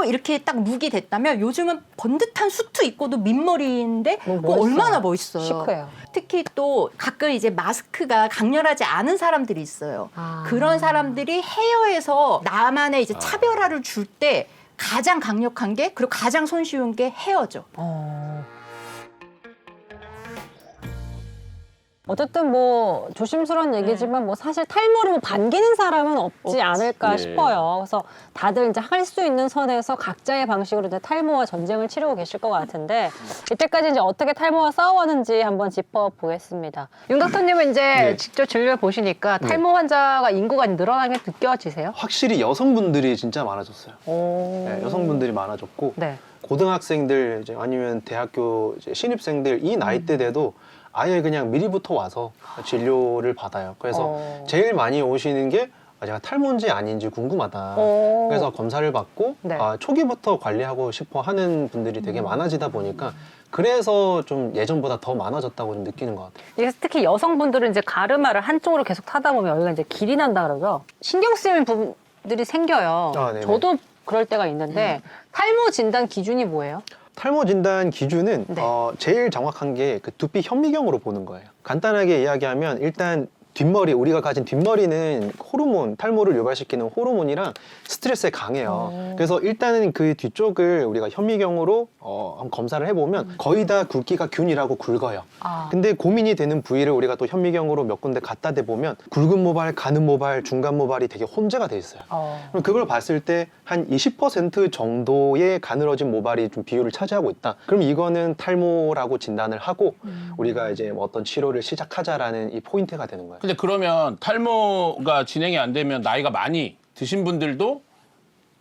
이렇게 딱 룩이 됐다면 요즘은 번듯한 수트 입고도 민머리인데 너무 그거 멋있어요. 얼마나 멋있어요. 시크해요. 특히 또 가끔 이제 마스크가 강렬하지 않은 사람들이 있어요. 아. 그런 사람들이 헤어에서 나만의 이제 차별화를 줄 때 가장 강력한 게 그리고 가장 손쉬운 게 헤어죠. 어쨌든 뭐 조심스러운 얘기지만 뭐 사실 탈모를 뭐 반기는 사람은 없지 않을까 네. 싶어요. 그래서 다들 이제 할 수 있는 선에서 각자의 방식으로 이제 탈모와 전쟁을 치르고 계실 것 같은데 이때까지 이제 어떻게 탈모와 싸워왔는지 한번 짚어보겠습니다. 윤 닥터님은 이제 네. 직접 진료해 보시니까 탈모 환자가 인구가 늘어나는 게 느껴지세요? 확실히 여성분들이 진짜 많아졌어요. 오. 네, 여성분들이 많아졌고 네. 고등학생들 이제 아니면 대학교 이제 신입생들 이 나이대 돼도 아예 그냥 미리부터 와서 진료를 받아요. 그래서 제일 많이 오시는 게 제가 탈모인지 아닌지 궁금하다. 그래서 검사를 받고 네. 초기부터 관리하고 싶어 하는 분들이 되게 많아지다 보니까 그래서 좀 예전보다 더 많아졌다고 좀 느끼는 것 같아요. 이게 특히 여성분들은 이제 가르마를 한쪽으로 계속 타다 보면 여기가 이제 길이 난다 그러죠. 신경 쓰이는 부분들이 생겨요. 아, 네네. 저도 그럴 때가 있는데 탈모 진단 기준이 뭐예요? 탈모 진단 기준은 네. 제일 정확한 게 그 두피 현미경으로 보는 거예요. 간단하게 이야기하면 일단 뒷머리, 우리가 가진 뒷머리는 호르몬, 탈모를 유발시키는 호르몬이랑 스트레스에 강해요. 그래서 일단은 그 뒤쪽을 우리가 현미경으로 한번 검사를 해보면 거의 다 굵기가 균일하고 굵어요. 아. 근데 고민이 되는 부위를 우리가 또 현미경으로 몇 군데 갖다 대보면 굵은 모발, 가는 모발, 중간 모발이 되게 혼재가 돼 있어요. 그럼 그걸 봤을 때 한 20% 정도의 가늘어진 모발이 좀 비율을 차지하고 있다. 그럼 이거는 탈모라고 진단을 하고 우리가 이제 뭐 어떤 치료를 시작하자라는 이 포인트가 되는 거예요. 근데 그러면 탈모가 진행이 안 되면 나이가 많이 드신 분들도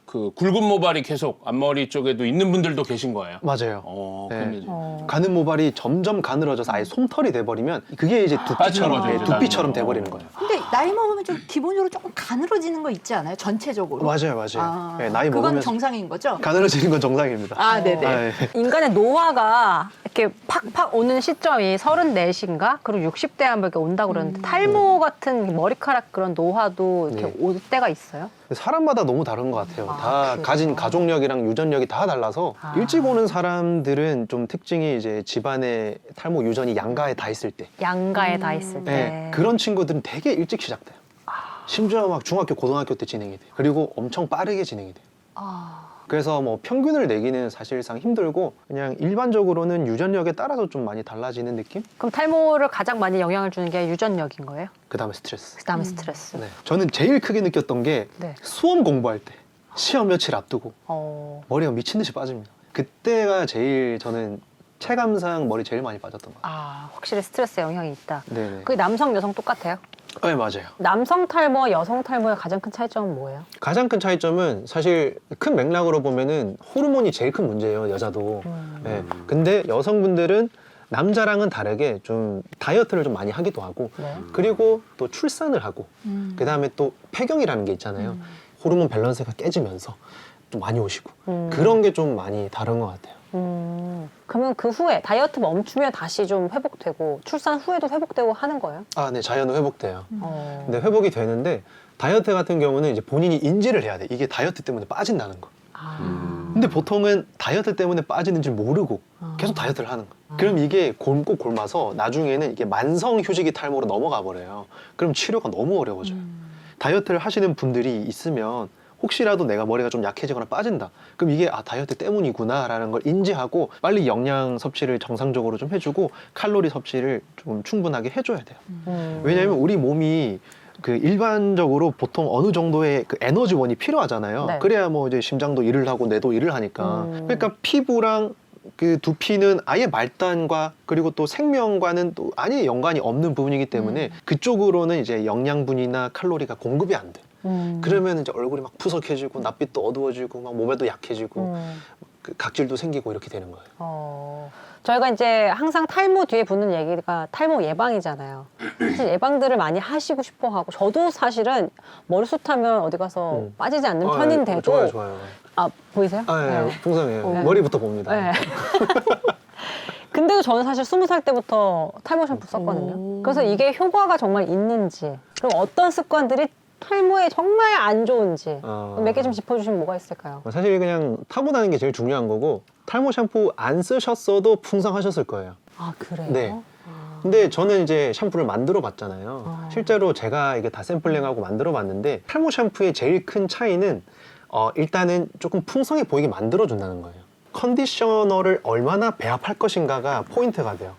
그 굵은 모발이 계속 앞머리 쪽에도 있는 분들도 계신 거예요? 맞아요. 그럼 네. 이제 가는 모발이 점점 가늘어져서 아예 솜털이 돼버리면 그게 이제 빠지는 두피처럼, 거죠, 예, 이제 두피처럼 나중에. 돼버리는 거예요. 근데 나이 먹으면 좀 기본적으로 조금 가늘어지는 거 있지 않아요? 전체적으로. 맞아요, 맞아요. 아, 예, 나이 그건 먹으면 정상인 거죠? 가늘어지는 건 정상입니다. 아, 네네. 예. 인간의 노화가 이렇게 팍팍 오는 시점이 34인가? 그리고 60대 한번 이렇게 온다고 그러는데 탈모 같은 머리카락 그런 노화도 이렇게 네. 올 때가 있어요? 사람마다 너무 다른 것 같아요. 아, 다 그래요? 가진 가족력이랑 유전력이 다 달라서 아. 일찍 오는 사람들은 좀 특징이 이제 집안에 탈모 유전이 양가에 다 있을 때 양가에 다 있을 때. 네, 그런 친구들은 되게 일찍 시작돼요. 심지어 막 중학교, 고등학교 때 진행이 돼요. 그리고 엄청 빠르게 진행이 돼요. 그래서 뭐 평균을 내기는 사실상 힘들고 그냥 일반적으로는 유전력에 따라서 좀 많이 달라지는 느낌? 그럼 탈모를 가장 많이 영향을 주는 게 유전력인 거예요? 그 다음에 스트레스. 그 다음에 스트레스. 네. 저는 제일 크게 느꼈던 게 네. 수험 공부할 때 시험 며칠 앞두고 머리가 미친 듯이 빠집니다. 그때가 제일 저는 체감상 머리 제일 많이 빠졌던 것 같아요. 아, 확실히 스트레스 영향이 있다. 네네. 그게 남성, 여성 똑같아요? 네, 맞아요. 남성 탈모와 여성 탈모의 가장 큰 차이점은 뭐예요? 가장 큰 차이점은 사실 큰 맥락으로 보면은 호르몬이 제일 큰 문제예요, 여자도. 네. 근데 여성분들은 남자랑은 다르게 좀 다이어트를 좀 많이 하기도 하고 네. 그리고 또 출산을 하고 그 다음에 또 폐경이라는 게 있잖아요. 호르몬 밸런스가 깨지면서 좀 많이 오시고 그런 게 좀 많이 다른 것 같아요. 그러면 그 후에 다이어트 멈추면 다시 좀 회복되고 출산 후에도 회복되고 하는 거예요? 아, 네, 자연은 회복돼요. 어. 근데 회복이 되는데 다이어트 같은 경우는 이제 본인이 인지를 해야 돼. 이게 다이어트 때문에 빠진다는 거. 아. 근데 보통은 다이어트 때문에 빠지는 줄 모르고 계속 다이어트를 하는 거예요. 그럼 이게 곪고 곪아서 나중에는 이게 만성 휴지기 탈모로 넘어가 버려요. 그럼 치료가 너무 어려워져요. 다이어트를 하시는 분들이 있으면 혹시라도 내가 머리가 좀 약해지거나 빠진다. 그럼 이게 다이어트 때문이구나라는 걸 인지하고 빨리 영양 섭취를 정상적으로 좀 해주고 칼로리 섭취를 좀 충분하게 해줘야 돼요. 왜냐하면 우리 몸이 그 일반적으로 보통 어느 정도의 그 에너지원이 필요하잖아요. 네. 그래야 뭐 이제 심장도 일을 하고 뇌도 일을 하니까. 그러니까 피부랑 그 두피는 아예 말단과 그리고 또 생명과는 또 아예 연관이 없는 부분이기 때문에 그쪽으로는 이제 영양분이나 칼로리가 공급이 안 돼. 그러면 이제 얼굴이 막 푸석해지고 낯빛도 어두워지고 막 몸에도 약해지고 그 각질도 생기고 이렇게 되는 거예요. 저희가 이제 항상 탈모 뒤에 붙는 얘기가 탈모 예방이잖아요. 사실 예방들을 많이 하시고 싶어 하고 저도 사실은 머리숱하면 어디 가서 빠지지 않는 편인데도 좋아요. 아 보이세요? 아, 예, 풍성해요. 머리부터 봅니다. 네. 근데도 저는 사실 20살 때부터 탈모 샴푸 썼거든요. 그래서 이게 효과가 정말 있는지 그리고 어떤 습관들이 탈모에 정말 안 좋은지 몇 개 좀 짚어주시면 뭐가 있을까요? 사실 그냥 타고나는 게 제일 중요한 거고 탈모 샴푸 안 쓰셨어도 풍성하셨을 거예요. 아 그래요? 네. 근데 저는 이제 샴푸를 만들어 봤잖아요. 실제로 제가 이게 다 샘플링하고 만들어 봤는데 탈모 샴푸의 제일 큰 차이는 일단은 조금 풍성해 보이게 만들어 준다는 거예요. 컨디셔너를 얼마나 배합할 것인가가 포인트가 돼요.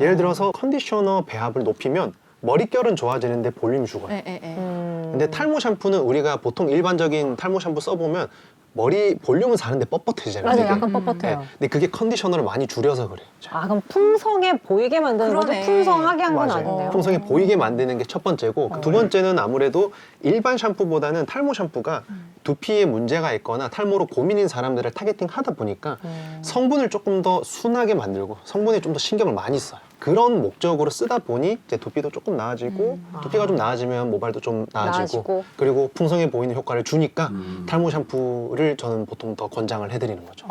예를 들어서 컨디셔너 배합을 높이면 머릿결은 좋아지는데 볼륨이 죽어요. 근데 탈모 샴푸는 우리가 보통 일반적인 탈모 샴푸 써보면 머리 볼륨은 사는데 뻣뻣해지잖아요. 맞아요. 되게. 약간 뻣뻣해요. 네. 근데 그게 컨디셔너를 많이 줄여서 그래요. 아 그럼 풍성해 보이게 만드는 거지 그러네. 풍성하게 한 건 맞아요. 아닌데요? 풍성해 보이게 만드는 게 첫 번째고 두 번째는 아무래도 일반 샴푸보다는 탈모 샴푸가 두피에 문제가 있거나 탈모로 고민인 사람들을 타겟팅 하다 보니까 성분을 조금 더 순하게 만들고 성분에 좀 더 신경을 많이 써요. 그런 목적으로 쓰다 보니 이제 두피도 조금 나아지고 두피가 좀 나아지면 모발도 좀 나아지고 나아지고. 그리고 풍성해 보이는 효과를 주니까 탈모 샴푸를 저는 보통 더 권장을 해드리는 거죠.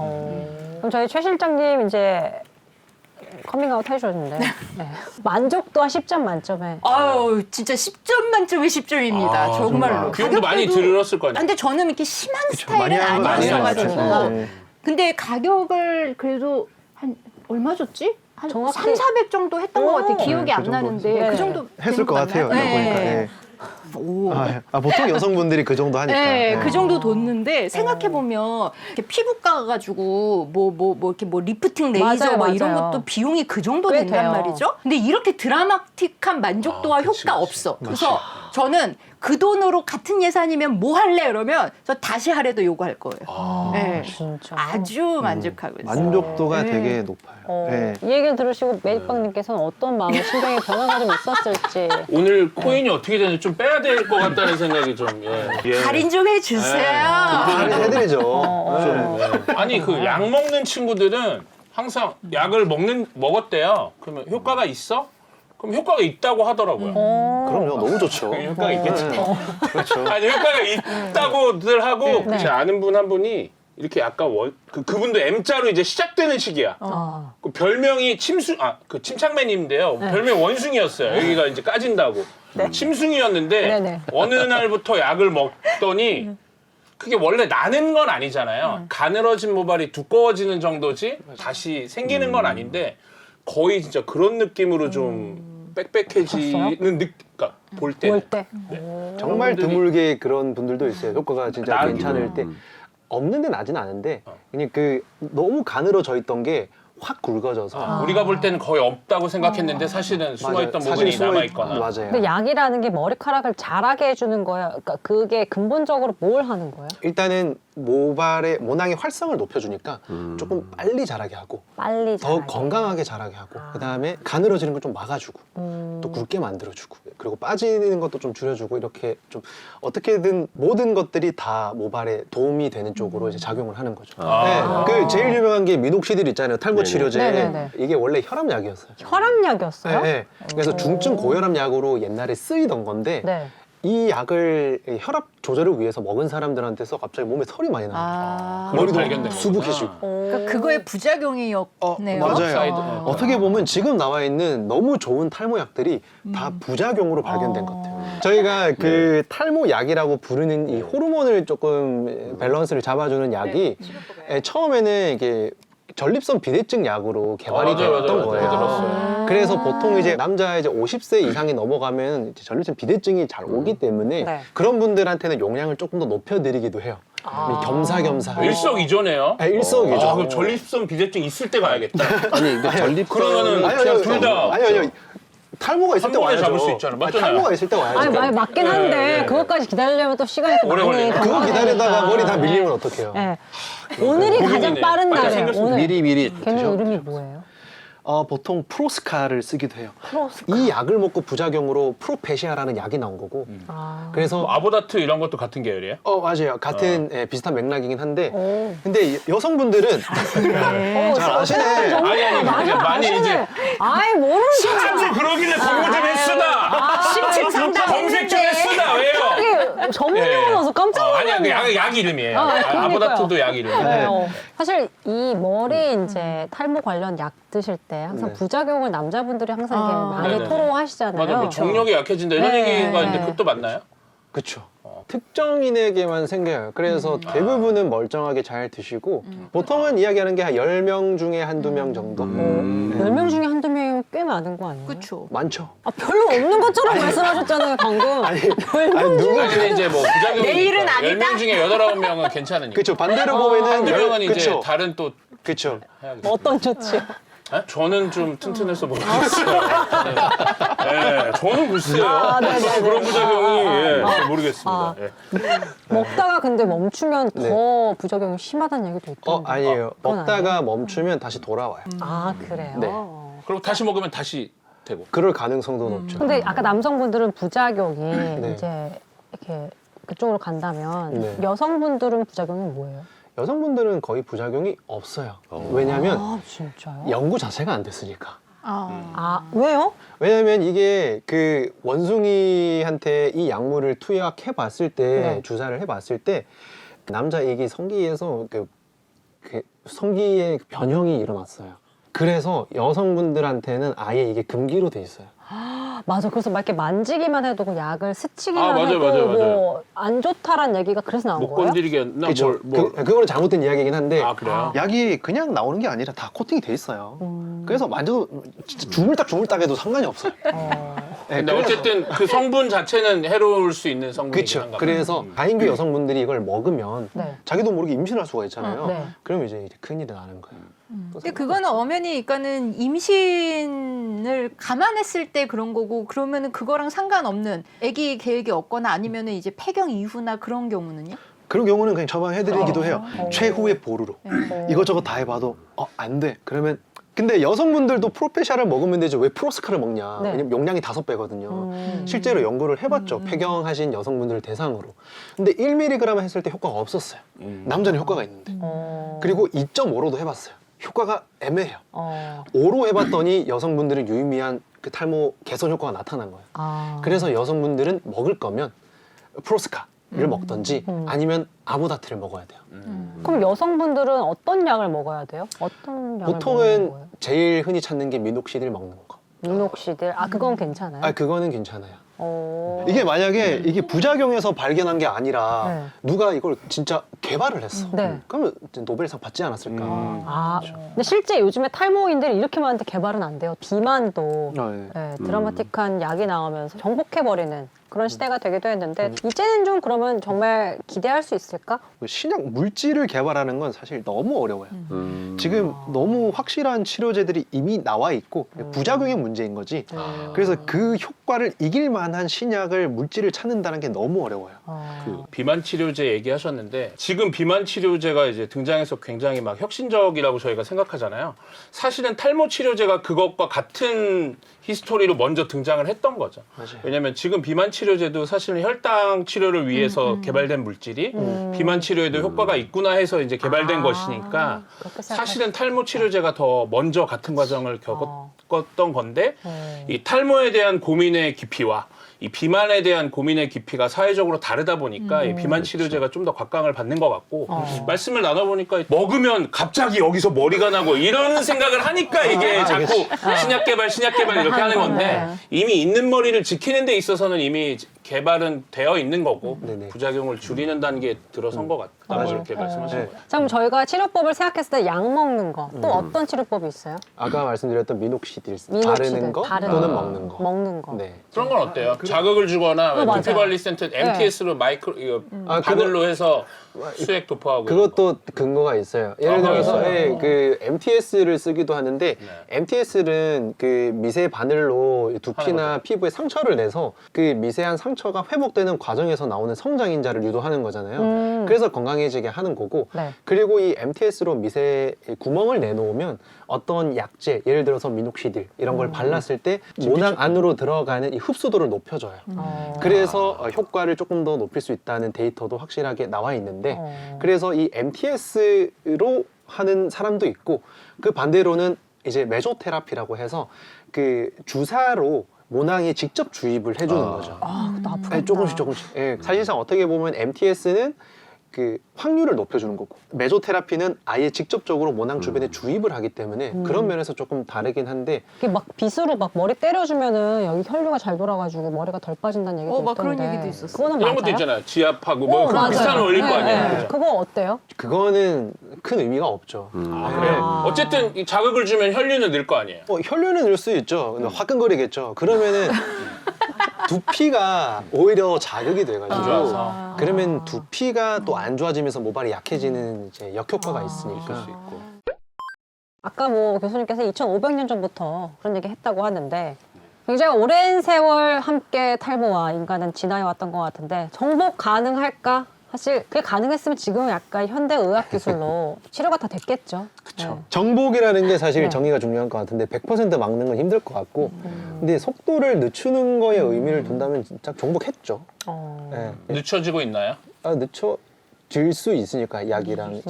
그럼 저희 최 실장님 이제 커밍아웃 해주셨는데 네. 만족도가 10점 만점에 아유 진짜 10점 만점에 10점입니다. 아, 정말로. 비용도 많이 들었을 거 아니에요? 근데 저는 이렇게 심한 그쵸, 많이 스타일은 하는 건 아니었어가지고. 아니죠. 네. 근데 가격을 그래도 한 얼마 줬지? 한 정확히- 3, 400 정도 했던 것 같아요. 기억이 네, 안 그 정도 나는데 했어요. 그 정도 했을 되는 것 같아요. 맞나요? 보니까. 네. 보통 여성분들이 그 정도 하니까. 네, 네. 그 정도 뒀는데 생각해 보면 피부과 가가지고 뭐 이렇게 뭐 리프팅 레이저 맞아요, 뭐 이런 맞아요. 것도 비용이 그 정도 꽤 된단 돼요. 말이죠. 근데 이렇게 드라마틱한 만족도와 효과 없어. 그래서 저는 그 돈으로 같은 예산이면 뭐 할래 그러면 저 다시 하래도 요구할 거예요. 네. 진짜 아주 만족하고 있어요. 만족도가 네. 되게 높아요. 네. 이 얘기를 들으시고 메이빵님께서는 어떤 마음의 심경의 변화가 좀 있었을지 오늘 코인이 어떻게 되는지 좀 빼야 될 것 같다는 생각이 좀. 예. 할인 좀 해주세요. 해드리죠. 네. 아니 그 약 먹는 친구들은 항상 약을 먹었대요. 그러면 효과가 있어? 그럼 효과가 있다고 하더라고요. 그럼요, 너무 좋죠. 효과가 있겠죠. 그렇죠. 아니 효과가 있다고들 하고 네. 제 아는 분 한 분이 이렇게 약간 그분도 M자로 이제 시작되는 시기야. 그 별명이 그 침착맨인데요. 별명 원숭이였어요. 여기가 이제 까진다고. 침숭이였는데 네네. 어느 날부터 약을 먹더니 그게 원래 나는 건 아니잖아요. 가늘어진 모발이 두꺼워지는 정도지 다시 생기는 건 아닌데 거의 진짜 그런 느낌으로 좀 빽빽해지는 그러니까 볼 때. 볼 때. 정말 드물게 그런 분들도 있어요. 효과가 진짜 나은 괜찮을 때. 없는데 나진 않은데 그냥 그 너무 가늘어져 있던 게 확 굵어져서 우리가 볼 때는 거의 없다고 생각했는데 사실은 숨어있던 맞아요. 부분이 사실 남아있거나. 맞아요. 근데 약이라는 게 머리카락을 자라게 해주는 거예요. 그러니까 그게 근본적으로 뭘 하는 거예요? 일단은 모발의 모낭의 활성을 높여주니까 조금 빨리 자라게 하고 빨리 더 자라게. 건강하게 자라게 하고 그다음에 가늘어지는 걸 좀 막아주고 또 굵게 만들어주고 그리고 빠지는 것도 좀 줄여주고 이렇게 좀 어떻게든 모든 것들이 다 모발에 도움이 되는 쪽으로 이제 작용을 하는 거죠. 아. 네, 그 제일 유명한 게 미녹시딜 있잖아요. 탈모 치료제. 네네네. 이게 원래 혈압약이었어요. 혈압약이었어요? 네, 네. 그래서 중증 고혈압 약으로 옛날에 쓰이던 건데 네. 이 약을 혈압 조절을 위해서 먹은 사람들한테서 갑자기 몸에 털이 많이 나요. 그걸 머리도 발견된 수북해지고. 그러니까 그거의 부작용이었네요. 맞아요. 사이드. 어떻게 보면 지금 나와 있는 너무 좋은 탈모약들이 다 부작용으로 발견된 것 같아요. 저희가 그 탈모약이라고 부르는 이 호르몬을 조금 밸런스를 잡아주는 약이 처음에는 이게 전립선 비대증 약으로 개발이 맞아요, 됐던 맞아요. 거예요. 들었어요. 그래서 보통 이제 남자 이제 50세 이상이 넘어가면 이제 전립선 비대증이 잘 오기 때문에 네. 그런 분들한테는 용량을 조금 더 높여드리기도 해요. 겸사겸사. 일석이조네요. 네, 일석이조. 아, 그럼 전립선 비대증 있을 때 가야겠다. 아니 그 전립선 그러면은 둘 다. 아니요. 탈모가 있을 때 한 번에 와야죠. 잡을 수 있잖아요. 맞잖아요. 탈모가 있을 때 와야죠. 아니, 맞긴 네, 한데 네. 그것까지 기다리려면 또 시간이 또 오래 많이 걸리네. 그거 걸려야 기다리다가 되니까. 머리 다 밀리면 어떡해요? 네. 오늘이 가장 고민이네. 빠른 맞아, 날이에요. 생겼습니다. 오늘. 미리 걔는 드셔. 이름이 뭐예요? 보통 프로스카를 쓰기도 해요. 프로스카. 이 약을 먹고 부작용으로 프로페시아라는 약이 나온 거고. 아. 그래서 뭐 아보다트 이런 것도 같은 계열이에요? 맞아요. 같은 비슷한 맥락이긴 한데. 오. 근데 여성분들은 잘 아시네. 아니 많이 이제 아이 모르는 사람들 그러길래 공부 좀 했으나 심층 상담 검색 좀 했으나 왜요? 게 전문 용어라서 깜짝 아니야 그 놀랐네. 약 이름이에요. 그러니까요. 아보다트도 약 이름이에요. 네. 사실 이 머리 이제 탈모 관련 약 드실 때 항상 네. 부작용을 남자분들이 항상 이렇게 많이 네네네. 토로하시잖아요. 맞아, 뭐 정력이 약해진다 이런 네. 얘기가 있는데 네. 그것도 맞나요? 그렇죠. 특정인에게만 생겨요. 그래서 대부분은 멀쩡하게 잘 드시고 보통은 이야기하는 게 한 10명 중에 한두 명 정도? 10명 중에 한두 명이면 꽤 많은 거 아니에요? 그렇죠. 많죠. 아, 별로 없는 것처럼 말씀하셨잖아요, 방금. 아니 누구 아니 이제 뭐 부작용이 내일은 아니다? 10명 중에 8, 9명은 괜찮으니까 그렇죠. 반대로 보면은 한두 명은 이제 그쵸. 다른 또 그쵸. 해야겠어요. 어떤 조치요? 저는 좀 튼튼해서 모르겠어요. 네, 저는 글쎄요. 네네네. 그런 부작용이 잘 모르겠습니다. 아. 예. 먹다가 근데 멈추면 네. 더 부작용이 심하다는 얘기도 있던데. 아니에요. 그건 먹다가 멈추면 다시 돌아와요. 아, 그래요? 네. 그리고 다시 먹으면 다시 되고. 그럴 가능성도 높죠. 근데 아까 남성분들은 부작용이 네. 이제 이렇게 그쪽으로 간다면 네. 여성분들은 부작용이 뭐예요? 여성분들은 거의 부작용이 없어요. 왜냐하면 아, 진짜요? 연구 자체가 안 됐으니까. 아, 왜요? 왜냐면 이게 그 원숭이한테 이 약물을 투약해 봤을 때 네. 주사를 해 봤을 때 남자 애기 성기에서 그 성기의 변형이 일어났어요. 그래서 여성분들한테는 아예 이게 금기로 돼 있어요. 맞아. 그래서 막 이렇게 만지기만 해도 그 약을 스치기만 맞아요, 해도 맞아요, 뭐 안 좋다란 얘기가 그래서 나온 못 거예요? 건드리겠나? 그렇죠. 그거는 잘못된 이야기이긴 한데 아, 그래요? 약이 그냥 나오는 게 아니라 다 코팅이 돼 있어요. 그래서 만져도 진짜 주물딱주물딱해도 상관이 없어요. 네, 근데 그래서- 어쨌든 그 성분 자체는 해로울 수 있는 성분이긴 그렇죠. 한가 봐요. 그래서 다행히 여성분들이 이걸 먹으면 네. 자기도 모르게 임신할 수가 있잖아요. 네. 그러면 이제 큰일이 나는 거예요. 근데 그거는 엄연히 그러니까는 임신을 감안했을 때 그런 거고 그러면은 그거랑 상관없는 아기 계획이 없거나 아니면은 이제 폐경 이후나 그런 경우는요? 그런 경우는 그냥 처방해드리기도 해요. 어. 최후의 보루로. 이것저것 다 해봐도 안 돼. 그러면 근데 여성분들도 프로페샤를 먹으면 되지 왜 프로스카를 먹냐. 네. 왜냐면 용량이 5배거든요. 실제로 연구를 해봤죠. 폐경하신 여성분들을 대상으로. 근데 1mg 했을 때 효과가 없었어요. 남자는 효과가 있는데. 그리고 2.5로도 해봤어요. 효과가 애매해요. 5로 해봤더니 여성분들은 유의미한 그 탈모 개선 효과가 나타난 거예요. 그래서 여성분들은 먹을 거면 프로스카를 먹던지 아니면 아보다트를 먹어야 돼요. 그럼 여성분들은 어떤 약을 먹어야 돼요? 어떤 약을 보통은 먹는 거예요? 제일 흔히 찾는 게 미녹시딜 먹는 거. 미녹시딜. 아, 그건 괜찮아요? 그거는 괜찮아요. 어. 이게 만약에 이게 부작용에서 발견한 게 아니라 네. 누가 이걸 진짜 개발을 했어. 네. 그러면 이제 노벨상 받지 않았을까. 아, 근데 실제 요즘에 탈모인들이 이렇게 많은데 개발은 안 돼요. 비만도 네. 네, 드라마틱한 약이 나오면서 정복해버리는 그런 시대가 되기도 했는데 이제는 좀 그러면 정말 기대할 수 있을까? 그 신약 물질을 개발하는 건 사실 너무 어려워요. 지금 너무 확실한 치료제들이 이미 나와 있고 부작용의 문제인 거지. 그래서 그 효과를 이길 만한 신약을 물질을 찾는다는 게 너무 어려워요. 그 비만 치료제 얘기하셨는데 지금 비만 치료제가 이제 등장해서 굉장히 막 혁신적이라고 저희가 생각하잖아요. 사실은 탈모 치료제가 그것과 같은 히스토리로 먼저 등장을 했던 거죠. 맞아요. 왜냐하면 지금 비만 치료제도 사실은 혈당 치료를 위해서 개발된 물질이 비만 치료에도 효과가 있구나 해서 이제 개발된 것이니까 그렇게 사실은 탈모 치료제가 더 먼저 같은 과정을 겪었던 건데 이 탈모에 대한 고민의 깊이와 이 비만에 대한 고민의 깊이가 사회적으로 다르다 보니까 이 비만 치료제가 좀 더 각광을 받는 것 같고 말씀을 나눠보니까 먹으면 갑자기 여기서 머리가 나고 이런 생각을 하니까 이게 자꾸 신약 개발 이렇게 하는 건데 이미 있는 머리를 지키는 데 있어서는 이미 개발은 되어 있는 거고 네네. 부작용을 줄이는 단계에 들어선 것 같다고 맞아요. 이렇게 말씀하신 네. 거예요. 자, 그럼 저희가 치료법을 생각했을 때 약 먹는 거 또 어떤 치료법이 있어요? 아까 말씀드렸던 미녹시딜 미녹시딜, 바르는 거 바르는 또는 거. 먹는 거. 먹는 거. 네. 그런 건 어때요? 자극을 주거나 맞아요. 두피관리센터 MTS로 마이크로 이거 아, 바늘로 해서 수액 도포하고 그것도 근거가 있어요. 예를 그거 들어서 있어요? 그 MTS를 쓰기도 하는데 네. MTS는 그 미세 바늘로 두피나 피부에 상처를 내서 그 미세한 상처 상처가 회복되는 과정에서 나오는 성장인자를 유도하는 거잖아요. 그래서 건강해지게 하는 거고 네. 그리고 이 MTS로 미세 구멍을 내놓으면 어떤 약재, 예를 들어서 미녹시딜 이런 걸 발랐을 때 모낭 안으로 들어가는 이 흡수도를 높여줘요. 그래서 효과를 조금 더 높일 수 있다는 데이터도 확실하게 나와 있는데 그래서 이 MTS로 하는 사람도 있고 그 반대로는 이제 메조테라피라고 해서 그 주사로 모낭에 직접 주입을 해주는 거죠. 아, 그것도 아프겠다. 네, 조금씩. 예, 사실상 어떻게 보면 MTS는 그 확률을 높여주는 거고 메조테라피는 아예 직접적으로 모낭 주변에 주입을 하기 때문에 그런 면에서 조금 다르긴 한데 이게 막 빗으로 막 머리 때려주면은 여기 혈류가 잘 돌아가지고 머리가 덜 빠진다는 얘기도 막 그런 있던데. 얘기도 있었어. 그거는 이런 맞아요? 것도 있잖아요. 지압하고 뭐 맞아요. 비슷한 원리일 거 네, 아니에요. 네. 그죠? 그거 어때요? 그거는 큰 의미가 없죠. 아, 그래요? 어쨌든 이 자극을 주면 혈류는 늘 거 아니에요. 혈류는 늘 수 있죠. 근데 화끈거리겠죠. 그러면은 두피가 오히려 자극이 돼가지고 안 좋아서. 그러면 두피가 또 안 좋아지면서 모발이 약해지는 이제 역효과가 있을 있으니까 수 있고. 아까 뭐 교수님께서 2500년 전부터 그런 얘기 했다고 하는데 굉장히 오랜 세월 함께 탈모와 인간은 지나해왔던 것 같은데 정복 가능할까? 사실 그게 가능했으면 지금은 약간 현대 의학 기술로 치료가 다 됐겠죠. 그렇죠. 정복이라는 게 사실 네. 정의가 중요한 것 같은데 100% 막는 건 힘들 것 같고 근데 속도를 늦추는 거에 의미를 둔다면 진짜 정복했죠. 네. 늦춰지고 있나요? 늦춰질 수 있으니까 약이랑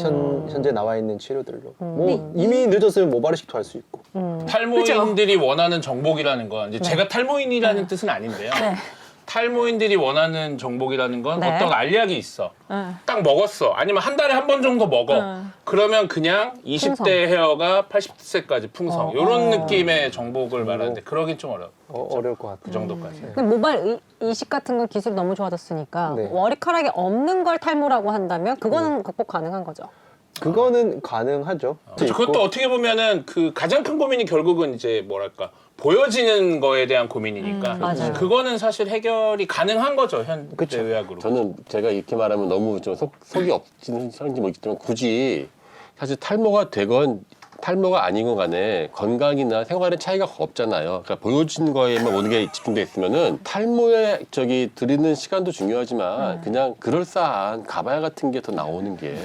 현재 나와 있는 치료들로 뭐 이미 늦었으면 모발이식도 할 수 있고 탈모인들이 원하는 정복이라는 건 이제 제가 탈모인이라는 뜻은 아닌데요. 네. 탈모인들이 원하는 정복이라는 건 네. 어떤 알약이 있어. 딱 먹었어. 아니면 한 달에 한 번 정도 먹어. 그러면 그냥 20대 풍성. 헤어가 80세까지 풍성. 이런 느낌의 정복을 말하는데 뭐. 그러긴 좀 어려워. 어려울 것 같아요. 그 정도까지. 근데 모발 이식 같은 건 기술이 너무 좋아졌으니까 네. 머리카락이 없는 걸 탈모라고 한다면 그거는 극복 가능한 거죠. 그거는 가능하죠. 그것도 어떻게 보면은 그 가장 큰 고민이 결국은 이제 뭐랄까 보여지는 거에 대한 고민이니까 맞아요. 그거는 사실 해결이 가능한 거죠 현대 그쵸. 의학으로. 저는 제가 이렇게 말하면 너무 좀 속이 없지는 하는지 모르겠지만 굳이 사실 탈모가 되건 탈모가 아니건 간에 건강이나 생활에 차이가 없잖아요. 그러니까 보여진 거에만 모든 게 집중돼 있으면은 탈모에 드리는 시간도 중요하지만 그냥 그럴싸한 가발 같은 게 더 나오는 게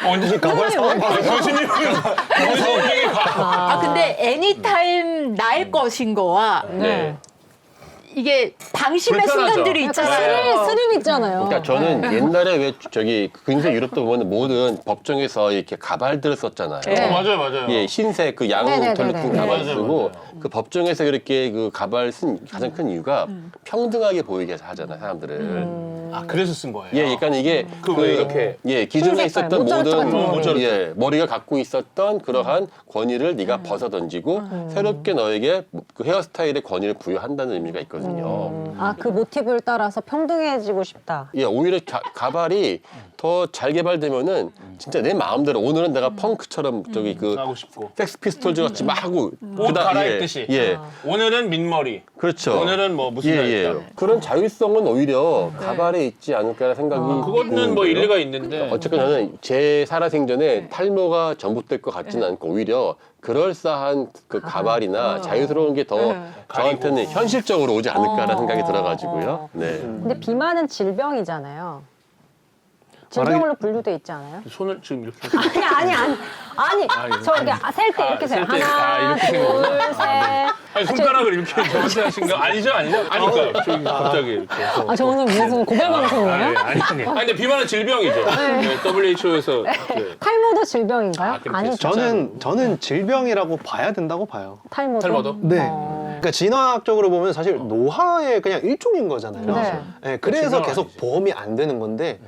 언제 가발 교수님이 근데 애니타임 나일 것인 거와 네. 이게 방심의 불편하죠. 순간들이 있잖아요. 스릴 있잖아요. 그러니까 저는 옛날에 왜 저기 근세 유럽도 보면 모든 법정에서 이렇게 가발들을 썼잖아요. 네. 맞아요. 예, 흰색 그 네네네네. 양털 같은 가발 맞아요, 쓰고 맞아요. 그 법정에서 이렇게 그 가발 쓴 가장 큰 이유가 평등하게 보이게 하잖아요, 사람들을. 아 그래서 쓴 거예요. 예, 그러니까 이게 왜 이렇게 기존에 흰 색깔, 있었던 모짜르트 같은 거. 모든 머리가 갖고 있었던 그러한 권위를 네가 벗어 던지고 새롭게 너에게 그 헤어스타일의 권위를 부여한다는 의미가 있거든요. 그 모티브를 따라서 평등해지고 싶다. 예, 오히려 가발이 더 잘 개발되면은 진짜 내 마음대로 오늘은 내가 펑크처럼 저기 그 하고 싶고 섹스피스톨즈 같이 막 하고 옷 갈아입듯이. 예, 오늘은 민머리. 그렇죠. 오늘은 뭐 무슨 예, 날이다. 예. 그런 자율성은 오히려 가발에 있지 않을까라는 생각이 그거는 뭐 드는데요. 일리가 있는데. 어쨌거나 저는 제 살아생전에 탈모가 전복될 것 같지는 않고 오히려 그럴싸한 그 가발이나 자유스러운 게 더 저한테는 현실적으로 오지 않을까라는 생각이 들어가지고요. 네. 근데 비만은 질병이잖아요. 질병으로 분류돼 있지 않아요? 손을 지금 이렇게. 아니 저 이렇게 셀 때 이렇게 세요. 셀 때, 하나, 이렇게 생겼구나. 둘, 셋. 아니 손가락을 이렇게 저한테 하신 거 아니죠? 아니까 저기 갑자기 이렇게. 저 오늘 무슨 고별 방송이에요? 아니 근데 비만은 질병이죠. 네, WHO에서. 탈모도 질병인가요? 그렇게 아니죠. 저는 질병이라고 봐야 된다고 봐요. 탈모도. 탈모도? 네. 그러니까 진화학적으로 보면 사실 노화의 그냥 일종인 거잖아요. 네. 네, 그래서 질병은 계속 아니지. 보험이 안 되는 건데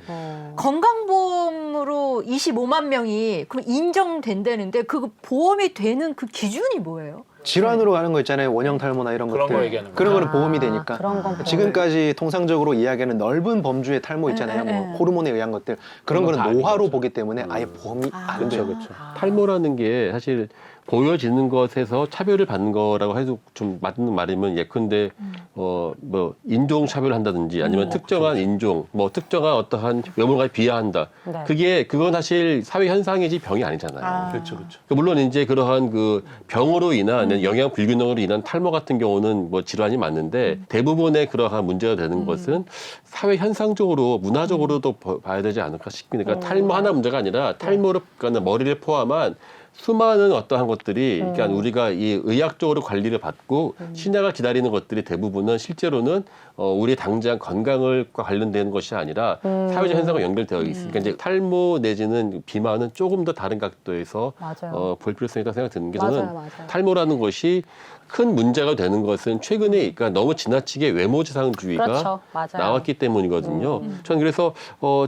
건강보험으로 25만 명이 그럼 인정된다는데 그 보험이 되는 그 기준이 뭐예요? 질환으로 가는 거 있잖아요. 원형 탈모나 이런 그런 것들. 거 얘기하는 그런 거야. 거는 보험이 되니까. 그런 건 지금까지 통상적으로 이야기하는 넓은 범주의 탈모 있잖아요. 뭐 호르몬에 의한 것들. 그런 그런 건다 거는 노화로 아닌 거죠. 보기 때문에 아예 보험이 안 돼요. 탈모라는 게 사실 보여지는 것에서 차별을 받는 거라고 해도 좀 맞는 말이면 예컨대 뭐 인종 차별을 한다든지 아니면 특정한 인종, 뭐 특정한 어떠한 외모가 비하한다. 네. 그건 사실 사회 현상이지 병이 아니잖아요. 그렇죠, 그렇죠. 물론 이제 그러한 그 병으로 인한 영양 불균형으로 인한 탈모 같은 경우는 뭐 질환이 맞는데 대부분의 그러한 문제가 되는 것은 사회 현상적으로 문화적으로도 봐야 되지 않을까 싶습니다. 그러니까 탈모 하나 문제가 아니라 탈모를 그러니까 머리를 포함한 수많은 어떠한 것들이 그러니까 우리가 이 의학적으로 관리를 받고 신약을 기다리는 것들이 대부분은 실제로는 우리 당장 건강과 관련되는 것이 아니라 사회적 현상과 연결되어 있으니까 이제 탈모 내지는 비만은 조금 더 다른 각도에서 맞아요. 볼 필요성이 있다고 생각이 드는 게 저는 맞아요. 탈모라는 것이 큰 문제가 되는 것은 최근에 그러니까 너무 지나치게 외모지상주의가 그렇죠. 맞아요. 나왔기 때문이거든요. 저는 그래서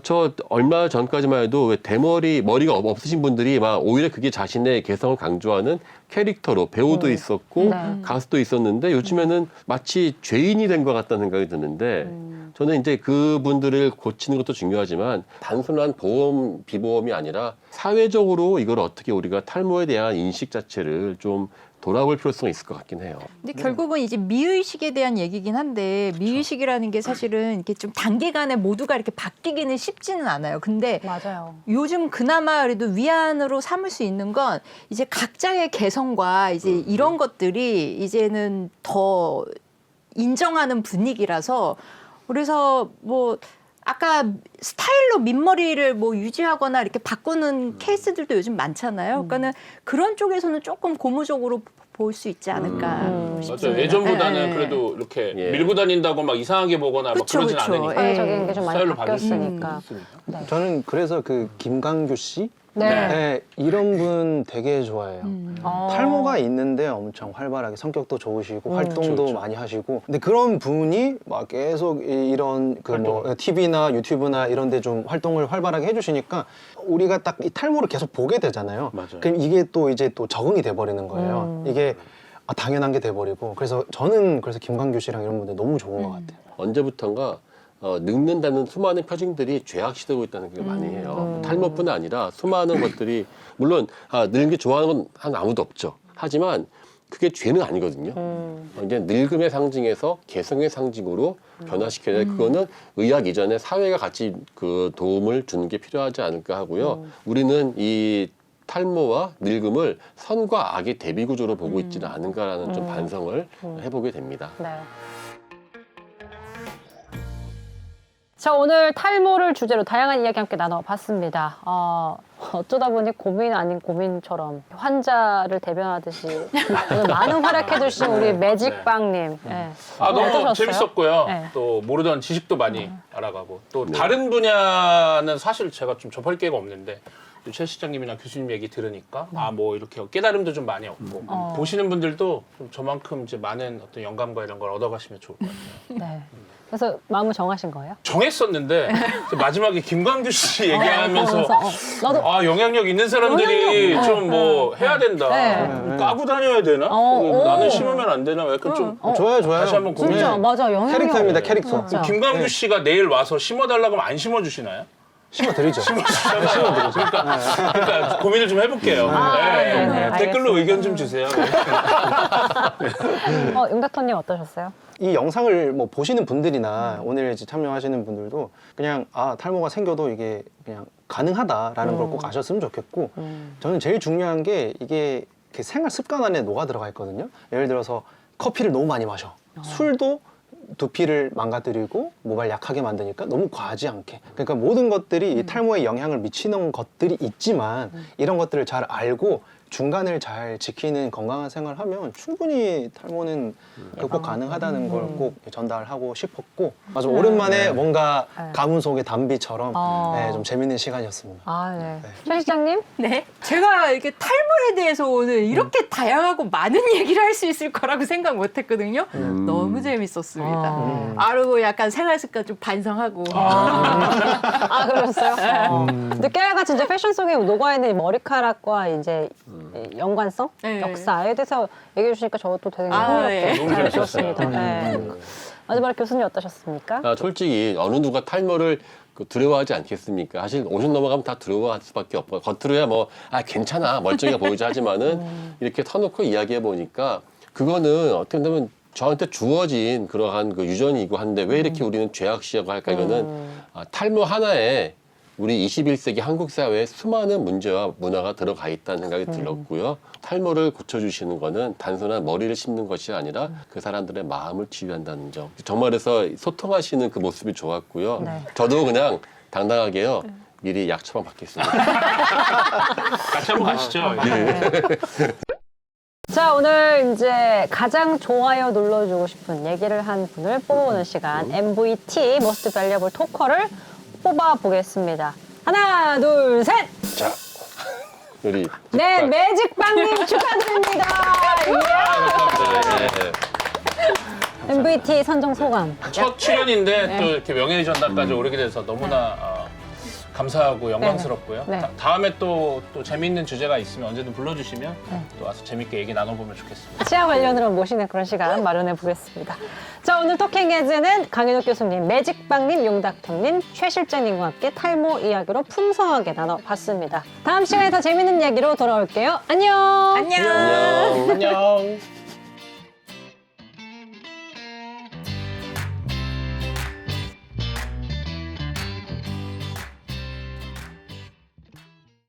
저 얼마 전까지만 해도 왜 머리가 없으신 분들이 막 오히려 그게 자신의 개성을 강조하는 캐릭터로 배우도 있었고 네. 가수도 있었는데 요즘에는 마치 죄인이 된 것 같다는 생각이 드는데 저는 이제 그분들을 고치는 것도 중요하지만 단순한 보험, 비보험이 아니라 사회적으로 이걸 어떻게 우리가 탈모에 대한 인식 자체를 좀 돌아볼 필요성이 있을 것 같긴 해요. 근데 결국은 이제 미의식에 대한 얘기긴 한데 미의식이라는 게 사실은 이렇게 좀 단기간에 모두가 이렇게 바뀌기는 쉽지는 않아요. 근데 맞아요. 요즘 그나마 그래도 위안으로 삼을 수 있는 건 이제 각자의 개성과 이제 이런 것들이 이제는 더 인정하는 분위기라서 그래서 뭐 아까 스타일로 민머리를 뭐 유지하거나 이렇게 바꾸는 케이스들도 요즘 많잖아요. 그러니까는 그런 쪽에서는 조금 고무적으로 볼 수 있지 않을까 싶습니다. 맞아요. 예전보다는 네. 그래도 이렇게 예. 밀고 다닌다고 막 이상하게 보거나 그쵸, 막 그러진 그쵸. 않으니까. 사회적인 게 좀 많이 스타일로 바뀌었으니까. 저는 그래서 그 김광규 씨 네. 네, 이런 분 되게 좋아해요. 어. 탈모가 있는데 엄청 활발하게 성격도 좋으시고 활동도 그렇죠. 많이 하시고 근데 그런 분이 막 계속 이런 그 뭐 TV나 유튜브나 이런 데 좀 활동을 활발하게 해주시니까 우리가 딱 이 탈모를 계속 보게 되잖아요. 맞아요. 그럼 이게 또 이제 또 적응이 돼 버리는 거예요. 이게 당연한 게 돼 버리고 그래서 저는 그래서 김광규 씨랑 이런 분들 너무 좋은 것 같아요. 언제부턴가 늙는다는 수많은 표징들이 죄악시되고 있다는 게 많이 해요. 탈모뿐 아니라 수많은 것들이 물론 늙는 게 좋아하는 건 아무도 없죠. 하지만 그게 죄는 아니거든요. 이제 늙음의 상징에서 개성의 상징으로 변화시켜야 돼. 그거는 의학 이전에 사회가 같이 그 도움을 주는 게 필요하지 않을까 하고요. 우리는 이 탈모와 늙음을 선과 악의 대비 구조로 보고 있지는 않은가라는 좀 반성을 해보게 됩니다. 네. 자, 오늘 탈모를 주제로 다양한 이야기 함께 나눠봤습니다. 어쩌다 보니 고민 아닌 고민처럼 환자를 대변하듯이 오늘 많은 활약해주신 우리 매직빵님. 네. 너무 어떠셨어요? 재밌었고요. 네. 또 모르던 지식도 많이 알아가고 또 다른 분야는 사실 제가 좀 접할 기회가 없는데 최 시장님이나 교수님 얘기 들으니까 뭐 이렇게 깨달음도 좀 많이 얻고 보시는 분들도 좀 저만큼 이제 많은 어떤 영감과 이런 걸 얻어가시면 좋을 것 같아요. 네. 그래서 마음을 정하신 거예요? 정했었는데 마지막에 김광규 씨 얘기하면서 나도 영향력 있는 사람들이 영향력, 좀 뭐 해야 된다. 네. 까고 다녀야 되나? 나는 심으면 안 되나? 약간 좀 좋아요, 좋아요. 다시 한번 고민. 진짜 맞아 영향력. 캐릭터입니다, 캐릭터. 진짜. 김광규 씨가 내일 와서 심어달라고 하면 안 심어주시나요? 심어드리죠. 그러니까 고민을 좀 해볼게요. 네, 댓글로 알겠습니다. 의견 좀 주세요. 용닥터님 어떠셨어요? 이 영상을 뭐 보시는 분들이나 오늘 이제 참여하시는 분들도 그냥 탈모가 생겨도 이게 그냥 가능하다라는 걸 꼭 아셨으면 좋겠고 저는 제일 중요한 게 이게 그 생활 습관 안에 녹아 들어가 있거든요. 예를 들어서 커피를 너무 많이 마셔. 술도 두피를 망가뜨리고 모발 약하게 만드니까 너무 과하지 않게. 그러니까 모든 것들이 이 탈모에 영향을 미치는 것들이 있지만 이런 것들을 잘 알고 중간을 잘 지키는 건강한 생활을 하면 충분히 탈모는 극복 가능하다는 걸 꼭 전달하고 싶었고 맞아 오랜만에 뭔가 가문 속의 담비처럼 좀 재밌는 시간이었습니다. 네. 최 시장님? 네. 제가 이렇게 탈모에 대해서 오늘 이렇게 다양하고 많은 얘기를 할 수 있을 거라고 생각 못 했거든요. 너무 재밌었습니다. 그리고 약간 생활 습관 좀 반성하고. 그러셨어요? 근데 깨알같이 이제 패션 속에 녹아있는 이 머리카락과 이제 연관성, 네. 역사에 대해서 얘기해 주시니까 저도 되게 네. 흥미롭게 너무 잘 재밌었어요. 들었습니다. 네. 마지막으로 교수님 어떠셨습니까? 솔직히 어느 누가 탈모를 두려워하지 않겠습니까? 사실 50 넘어가면 다 두려워할 수밖에 없고 겉으로야 뭐 괜찮아 멀쩡해 보이자 하지만은 이렇게 터놓고 이야기해 보니까 그거는 어떻게 보면 저한테 주어진 그러한 그 유전이고 한데 왜 이렇게 우리는 죄악시하고 할까? 이거는 탈모 하나에 우리 21세기 한국 사회에 수많은 문제와 문화가 들어가 있다는 생각이 들었고요. 탈모를 고쳐주시는 거는 단순한 머리를 심는 것이 아니라 그 사람들의 마음을 치유한다는 점. 정말에서 소통하시는 그 모습이 좋았고요. 네. 저도 그냥 당당하게요. 미리 약 처방 받겠습니다. 같이 한번 가시죠. 자, 오늘 이제 가장 좋아요 눌러주고 싶은 얘기를 한 분을 뽑아보는 시간 MVT Most Valuable Talker를 뽑아보겠습니다. 하나, 둘, 셋! 자, 우리 네, 매직빵님 축하드립니다. 감사합니다. 예. MVT 선정 소감. 첫 출연인데 또 이렇게 명예의 전당까지 오르게 돼서 너무나 감사하고 영광스럽고요. 네. 다음에 또 재미있는 주제가 있으면 언제든 불러주시면 또 와서 재밌게 얘기 나눠보면 좋겠습니다. 치아 관련으로 모시는 그런 시간 마련해 보겠습니다. 자, 오늘 토킹헤즈는 강인욱 교수님, 매직빵님, 용닥터님, 최 실장님과 함께 탈모 이야기로 풍성하게 나눠봤습니다. 다음 시간에 더 재밌는 얘기로 돌아올게요. 안녕. 안녕.